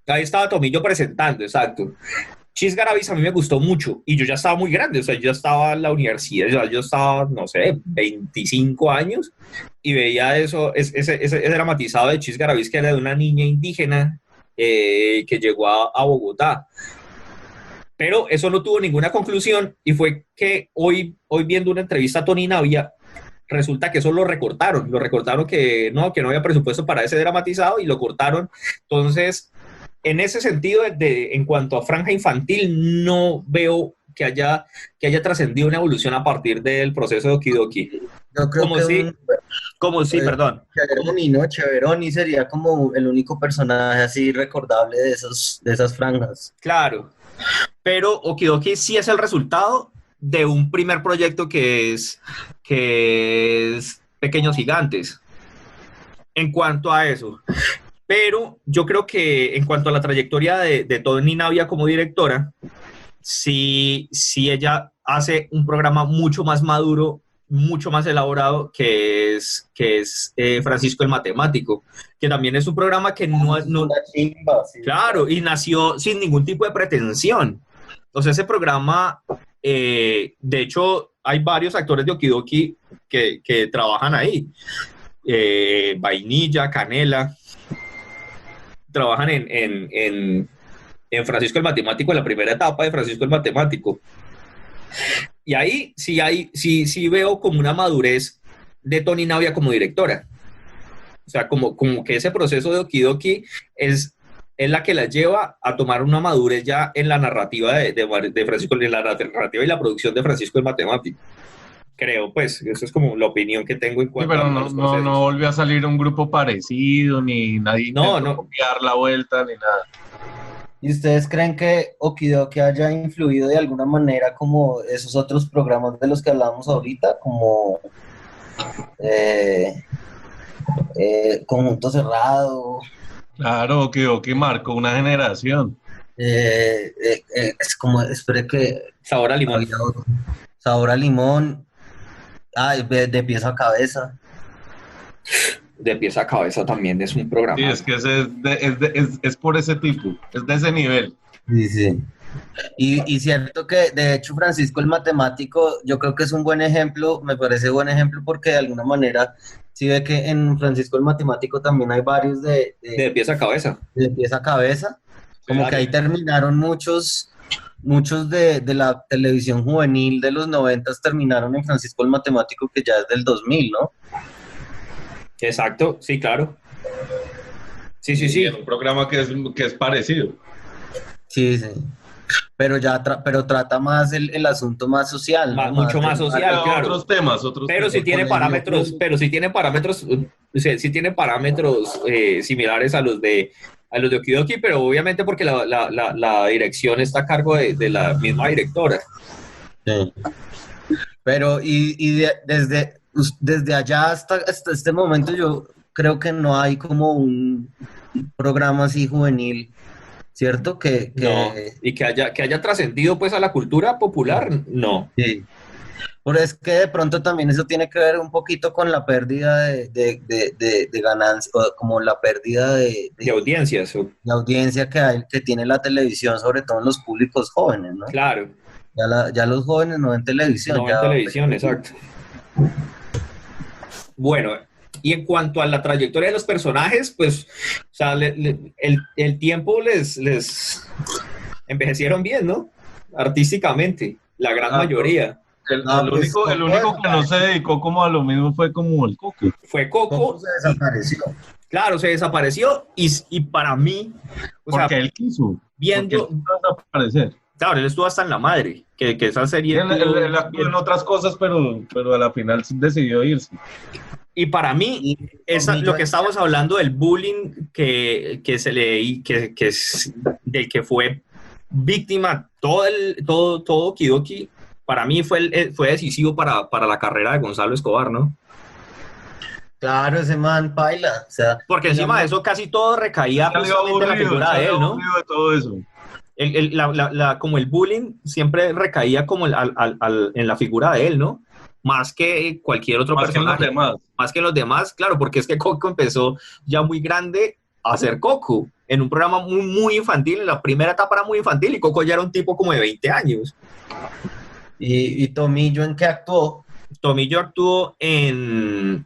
Ahí estaba Tomillo presentando, exacto. Chis Garavis a mí me gustó mucho, y yo ya estaba muy grande, o sea, yo estaba en la universidad, yo estaba, no sé, 25 años, y veía ese dramatizado de Chis Garavis, que era de una niña indígena que llegó a Bogotá. Pero eso no tuvo ninguna conclusión, y fue que hoy viendo una entrevista a Tony Navia, resulta que eso lo recortaron que no había presupuesto para ese dramatizado y lo cortaron. Entonces, en ese sentido, en cuanto a franja infantil, no veo que haya trascendido una evolución a partir del proceso de Okidoki. Yo creo Como que si, como si, perdón. Cheveroni, ¿no? Cheveroni sería como el único personaje así recordable de esas franjas. Claro, pero Okidoki sí es el resultado de un primer proyecto que es Pequeños Gigantes. En cuanto a eso. Pero yo creo que en cuanto a la trayectoria de Tony Navia como directora, sí ella hace un programa mucho más maduro, mucho más elaborado, que es Francisco el Matemático, que también es un programa que no Una chimba, sí. claro, y nació sin ningún tipo de pretensión. O sea, ese programa, de hecho, hay varios actores de Okidoki que trabajan ahí. Vainilla, Canela, trabajan en Francisco el Matemático, en la primera etapa de Francisco el Matemático. Y ahí sí veo como una madurez de Tony Navia como directora. O sea, como que ese proceso de Okidoki es la que la lleva a tomar una madurez ya en la narrativa de Francisco, en la narrativa y la producción de Francisco el Matemático. Creo, pues, eso es como la opinión que tengo en Sí, cuanto pero a los procesos. no volvió a salir un grupo parecido, ni nadie intentó copiar la vuelta, ni nada. ¿Y ustedes creen que Okidoki haya influido de alguna manera como esos otros programas de los que hablábamos ahorita, como Conjunto Cerrado? Claro, Okidoki marcó una generación. Es como, espere que... Sabor a limón. había otro. Sabor a limón. De pies a cabeza. De pies a cabeza también es un programa. Sí, es que es por ese tipo, es de ese nivel. Sí, sí. Y cierto que, de hecho, Francisco el Matemático, yo creo que es un buen ejemplo, me parece buen ejemplo porque de alguna manera, sí ve que en Francisco el Matemático también hay varios de pies a cabeza. De pies a cabeza, como Claro. que ahí terminaron muchos de la televisión juvenil de los 90 terminaron en Francisco el Matemático, que ya es del 2000, ¿no? Exacto, sí, claro. Sí. Y es un programa que es parecido. Sí, sí. Pero pero trata más el asunto más social, ¿no? Mucho más social, claro. Otros temas. Pero sí tiene parámetros, sí tiene parámetros similares a los de Okidoki, pero obviamente porque la dirección está a cargo de la misma directora. Sí. Pero desde allá hasta este momento yo creo que no hay como un programa así juvenil, ¿cierto? No, y que haya trascendido pues a la cultura popular, no. Sí. Pero es que de pronto también eso tiene que ver un poquito con la pérdida de ganancias, o como la pérdida de audiencias. De audiencia que tiene la televisión, sobre todo en los públicos jóvenes, ¿no? Claro. Ya los jóvenes no ven televisión. No ven televisión, exacto. Bueno, y en cuanto a la trayectoria de los personajes, pues, o sea, el tiempo les envejecieron bien, ¿no? Artísticamente, la gran mayoría. El único que no se dedicó como a lo mismo fue como el Coco. Fue Coco. Se desapareció. Claro, se desapareció y para mí... Porque él quiso. Viendo... desaparecer. Claro, él estuvo hasta en la madre, que esa serie... Él actuó en otras cosas, pero a la final decidió irse. Y para mí, lo que estamos hablando del bullying que del que fue víctima todo Okidoki, para mí fue decisivo para la carrera de Gonzalo Escobar, ¿no? Claro, ese man paila. O sea, porque encima de eso casi todo recaía justamente en la figura de él, ¿no? De todo eso. Como el bullying siempre recaía como en la figura de él, ¿no? Más que cualquier otro personaje. Más que los demás, claro, porque es que Coco empezó ya muy grande a ser Coco, en un programa muy, muy infantil, en la primera etapa era muy infantil, y Coco ya era un tipo como de 20 años. ¿Y Tomillo en qué actuó? Tomillo actuó en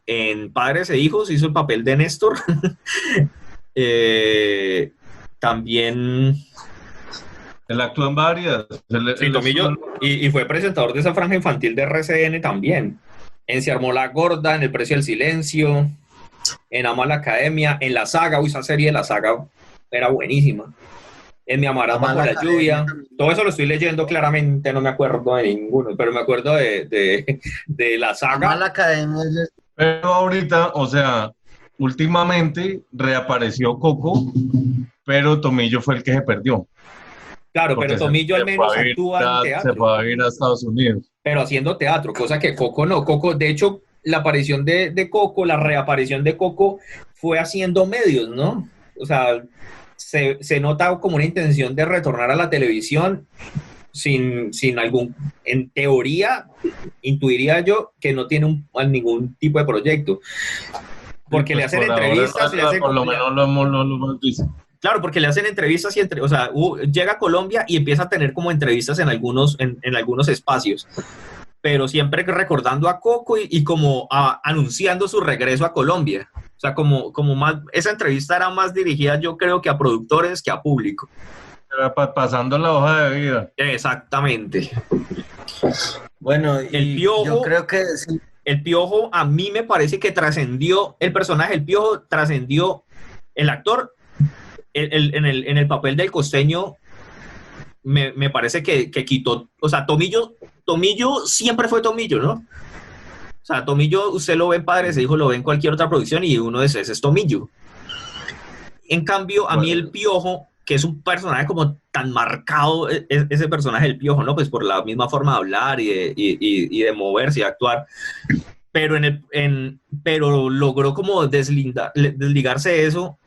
Padres e Hijos, hizo el papel de Néstor. También... Él actuó en varias. Sí, Tomillo, y fue presentador de esa franja infantil de RCN también. En Se Armó la Gorda, en El Precio del Silencio, en Ama la Academia, en La Saga. Esa serie de La Saga era buenísima. En Mi amarás bajo Mala la Academia lluvia. también. Todo eso lo estoy leyendo claramente, no me acuerdo de ninguno, pero me acuerdo de la La saga. Mala Academia Pero ahorita, o sea, últimamente reapareció Coco, pero Tomillo fue el que se perdió, Claro, pero porque Tomillo al se fue menos a vivir actúa en se fue teatro, a vivir a Estados Unidos. pero haciendo teatro, cosa que Coco no. Coco, de hecho, la aparición de Coco, la reaparición de Coco fue haciendo medios, ¿no? O sea, se nota como una intención de retornar a la televisión sin algún, en teoría, intuiría yo que no tiene ningún tipo de proyecto. Porque Sí, le pues hacen por ahora, entrevistas, le hacen... por lo menos lo hemos visto. Claro, porque le hacen entrevistas o sea, llega a Colombia y empieza a tener como entrevistas en algunos espacios, pero siempre recordando a Coco y como anunciando su regreso a Colombia. O sea, como más, esa entrevista era más dirigida, yo creo, que a productores que a público. Pasando la hoja de vida. Exactamente. Bueno, El y Piojo- yo creo que sí, El Piojo a mí me parece que trascendió, el personaje del Piojo trascendió, el actor en el papel del costeño me parece que quitó, o sea, Tomillo siempre fue Tomillo, ¿no? O sea, Tomillo usted lo ve en Padres e Hijos, lo ve en cualquier otra producción y uno de ese es Tomillo. En cambio, a mí el Piojo, que es un personaje como tan marcado, ese personaje del Piojo, ¿no? Pues por la misma forma de hablar y de moverse y actuar, pero pero logró como desligarse de eso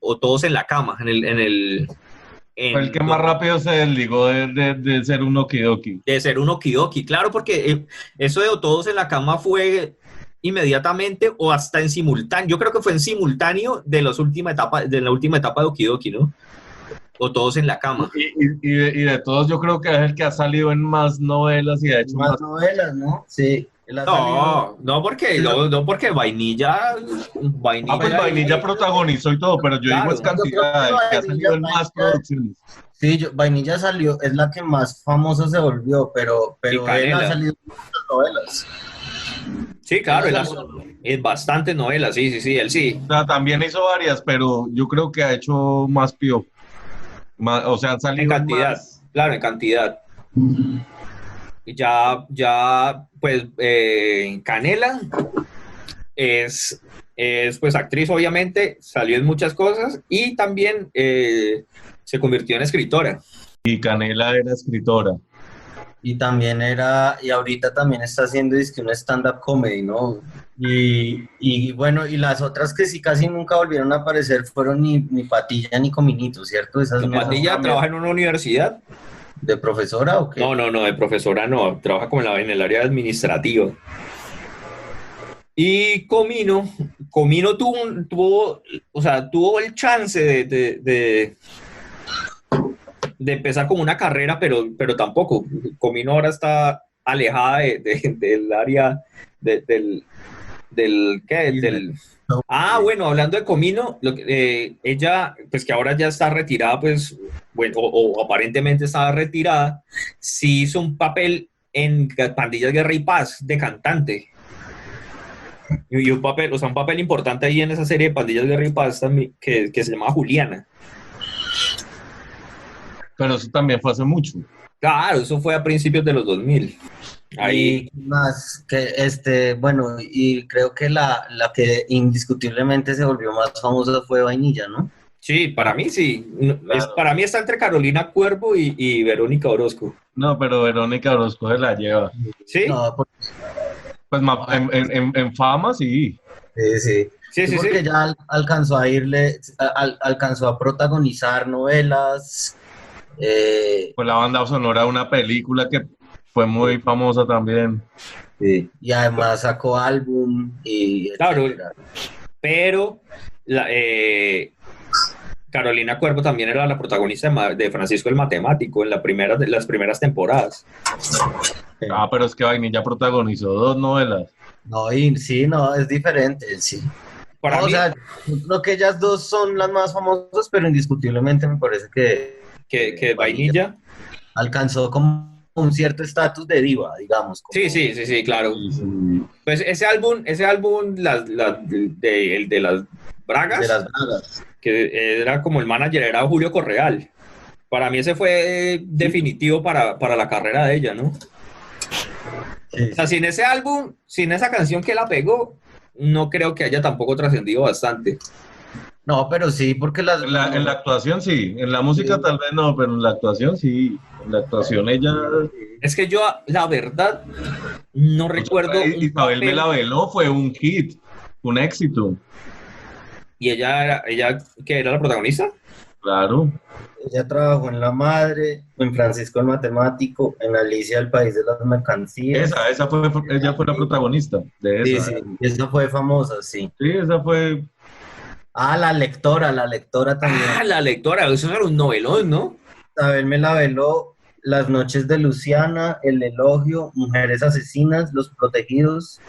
o Todos en la Cama, Fue el que más rápido se desligó de ser un okidoki. de ser un okidoki, claro, porque eso de O Todos en la Cama fue inmediatamente o hasta en simultáneo, yo creo que fue en simultáneo de la última etapa de Okidoki, ¿no? O Todos en la Cama. Y de todos yo creo que es el que ha salido en más novelas y ha hecho más más. novelas, ¿no? Sí. Él ha salido- No porque Vainilla Ah, pues Vainilla protagonizó y todo, pero yo Claro. digo es cantidad, el que ha salido en más producciones. Sí, Vainilla salió, es la que más famosa se volvió, pero Y él Canela. ha salido en muchas novelas. Sí, claro, Él ha él salido- es bastante novelas, sí, él sí. O sea, también hizo varias, pero yo creo que ha hecho más pío. O sea, han En salido cantidad, más. claro, en cantidad. Y ya, pues, Canela es pues actriz, obviamente, salió en muchas cosas y también se convirtió en escritora. Y Canela era escritora. Y también y ahorita también está haciendo dizque un stand-up comedy, ¿no? Y bueno, y las otras que sí casi nunca volvieron a aparecer fueron ni Patilla ni Cominito, ¿cierto? Esas Patilla también. trabaja en una universidad. ¿De profesora o qué? No, de profesora no, trabaja como en el área administrativa. Y Comino tuvo el chance de empezar como una carrera, pero tampoco. Comino ahora está alejada del área bueno, hablando de Comino, ella, pues que ahora ya está retirada, pues, bueno, o aparentemente estaba retirada, sí hizo un papel en Pandillas, Guerra y Paz de cantante. Y un papel importante ahí en esa serie de Pandillas, Guerra y Paz también, que se llama Juliana. Pero eso también fue hace mucho. Claro, eso fue a principios de los 2000. Ahí. Y más que bueno, y creo que la que indiscutiblemente se volvió más famosa fue Vainilla, ¿no? Sí, para mí sí. Claro. Para mí está entre Carolina Cuervo y Verónica Orozco. No, pero Verónica Orozco se la lleva. ¿Sí? No, Pues en fama sí. sí. Sí. Porque ya alcanzó alcanzó a protagonizar novelas. Pues la banda sonora de una película que fue muy famosa también. Sí. Y además sacó álbum y Claro. etcétera. Pero Carolina Cuervo también era la protagonista de Francisco el Matemático en las primeras temporadas. Ah, pero es que Vainilla protagonizó 2 novelas. No, y sí, no, es diferente, sí. Para No, mí, o sea, yo creo que ellas dos son las más famosas, pero indiscutiblemente me parece que Vainilla. alcanzó como un cierto estatus de diva, digamos. como- Sí, claro. Pues ese álbum, el de las Bragas, De las bragas. que era como el manager, era Julio Correal. Para mí ese fue definitivo para la carrera de ella, ¿no? Sí. O sea, sin ese álbum, sin esa canción que la pegó, no creo que haya tampoco trascendido bastante. No, pero sí, porque En la actuación sí, en la música Sí. tal vez no, pero en la actuación sí. En la actuación ella... Es que yo, la verdad, no recuerdo un Isabel papel. me la veló, fue un hit, un éxito, ¿Y ella que era la protagonista? claro. ella trabajó en La Madre, en Francisco el Matemático, en Alicia el País de las Mercancías. Ella fue la protagonista de Sí, esa. sí, esa fue famosa, sí. Sí, esa fue... Ah, la lectora también. Ah, la lectora, eso era un novelón, ¿no? Isabel me la veló, Las noches de Luciana, El elogio, Mujeres asesinas, Los protegidos.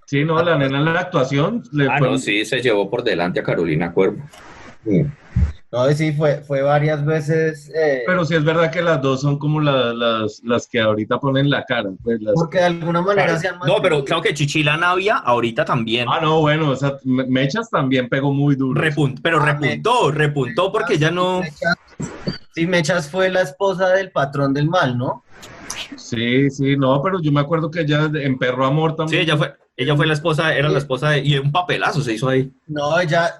Sí, no, la nena en la actuación le Ah, fue... no, sí, se llevó por delante a Carolina Cuervo. Sí. No, sí, fue varias veces. Pero sí es verdad que las dos son como las que ahorita ponen la cara. Pues Porque de alguna manera Claro. se han No, pero mantenido. claro que Chichila Navia ahorita también. Ah, no, bueno, o sea, Mechas también pegó muy duro. Pero repuntó porque ya no... Sí, Mechas fue la esposa del patrón del mal, ¿no? Sí, sí, no, pero yo me acuerdo que ella en Perro Amor Sí, también. ella fue la esposa, era la esposa y un papelazo se hizo ahí. No, ella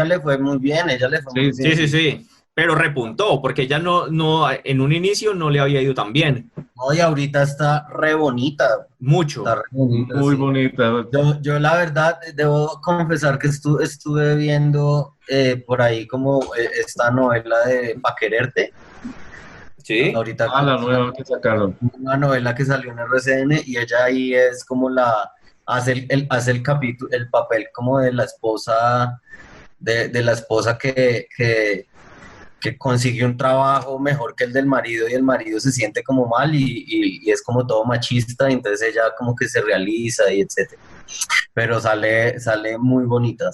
le fue muy bien, ella le fue muy bien. Sí. Pero repuntó porque ella no, en un inicio no le había ido tan bien. No, y ahorita está re bonita. Mucho. Está re bonita, Muy sí. bonita. Yo la verdad debo confesar que estuve viendo por ahí como esta novela de Pa' Quererte. Sí. Ahorita La nueva que sacaron. una novela que salió en RCN y ella ahí es como hace el capítulo, el papel como de la esposa, de la esposa que consiguió un trabajo mejor que el del marido y el marido se siente como mal y es como todo machista y entonces ella como que se realiza y etcétera. Pero sale muy bonita,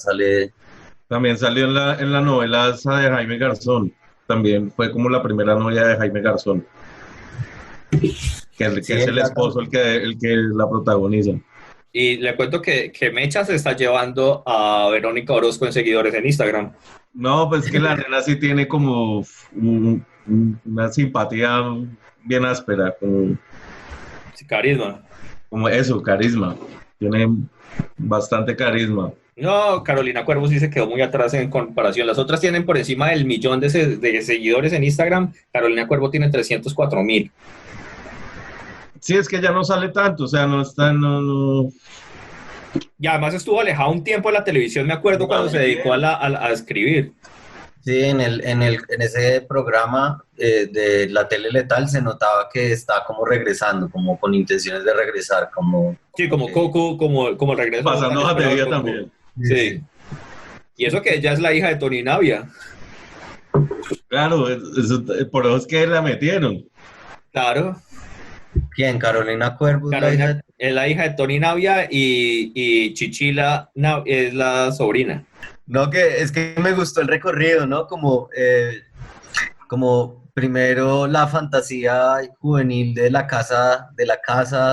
También salió en la novela esa de Jaime Garzón. También fue como la primera novia de Jaime Garzón. Que Sí, es el ella esposo el que la protagoniza. Y le cuento que Mecha se está llevando a Verónica Orozco en seguidores en Instagram. No, pues que la nena sí tiene como una simpatía bien áspera, Sí, carisma. como eso, carisma. Tiene bastante carisma. No, Carolina Cuervo sí se quedó muy atrás en comparación. Las otras tienen por encima del 1.000.000 de seguidores en Instagram. Carolina Cuervo tiene 304.000. Sí, es que ya no sale tanto, o sea, no está, no. Y además estuvo alejado un tiempo de la televisión, me acuerdo, cuando se dedicó a escribir. Sí, en ese programa de la tele letal se notaba que está como regresando, como con intenciones de regresar, como... Sí, como Coco, como el regreso. Pasando de batería Coco. también. Sí. Y eso que ella es la hija de Tony Navia. Claro, por eso es que la metieron. Claro. ¿Quién? Carolina Cuervo. Carolina es la hija de Tony Navia y Chichila es la sobrina. No, que es que me gustó el recorrido, ¿no? Como primero la fantasía juvenil de la casa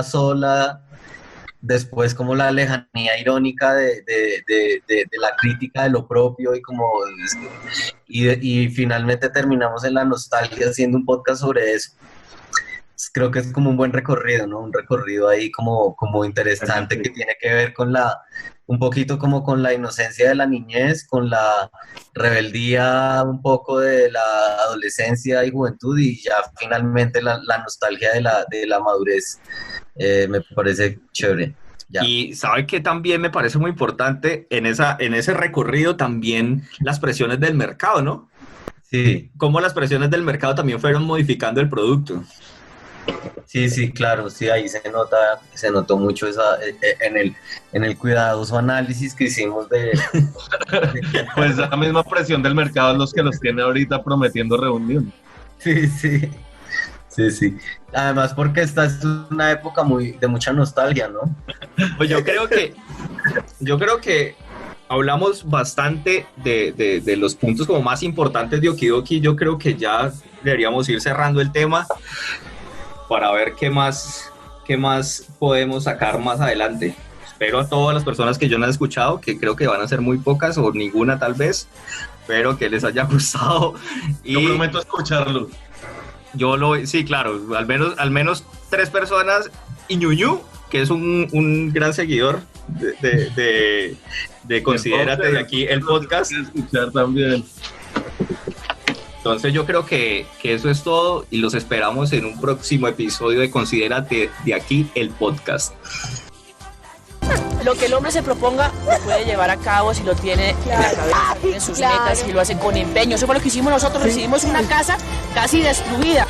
sola, después como la lejanía irónica de la crítica de lo propio y finalmente terminamos en la nostalgia haciendo un podcast sobre eso. Creo que es como un buen recorrido, ¿no? Un recorrido ahí como interesante que tiene que ver con un poquito como con la inocencia de la niñez, con la rebeldía un poco de la adolescencia y juventud y ya finalmente la nostalgia de la madurez. Me parece chévere. Ya. Y sabe que también me parece muy importante en ese recorrido también las presiones del mercado, ¿no? Sí. Cómo las presiones del mercado también fueron modificando el producto. Sí, claro, sí, ahí se notó mucho en el cuidadoso análisis que hicimos Pues la misma presión del mercado es los que los tiene ahorita prometiendo reunión. Sí. Además porque esta es una época de mucha nostalgia, ¿no? Pues yo creo que hablamos bastante de los puntos como más importantes de Okidoki. Yo creo que ya deberíamos ir cerrando el tema para ver qué más podemos sacar más adelante. Espero a todas las personas que yo no he escuchado, que creo que van a ser muy pocas o ninguna tal vez, espero que les haya gustado. Yo prometo escucharlo. Sí, claro, al menos 3 personas y Ñuñu, que es un gran seguidor de Considérate de aquí el podcast. Escuchar también. Entonces yo creo que eso es todo y los esperamos en un próximo episodio de Considérate de aquí el podcast. Lo que el hombre se proponga lo puede llevar a cabo si lo tiene en la cabeza, tiene sus metas y lo hace con empeño. Eso fue lo que hicimos nosotros, recibimos una casa casi destruida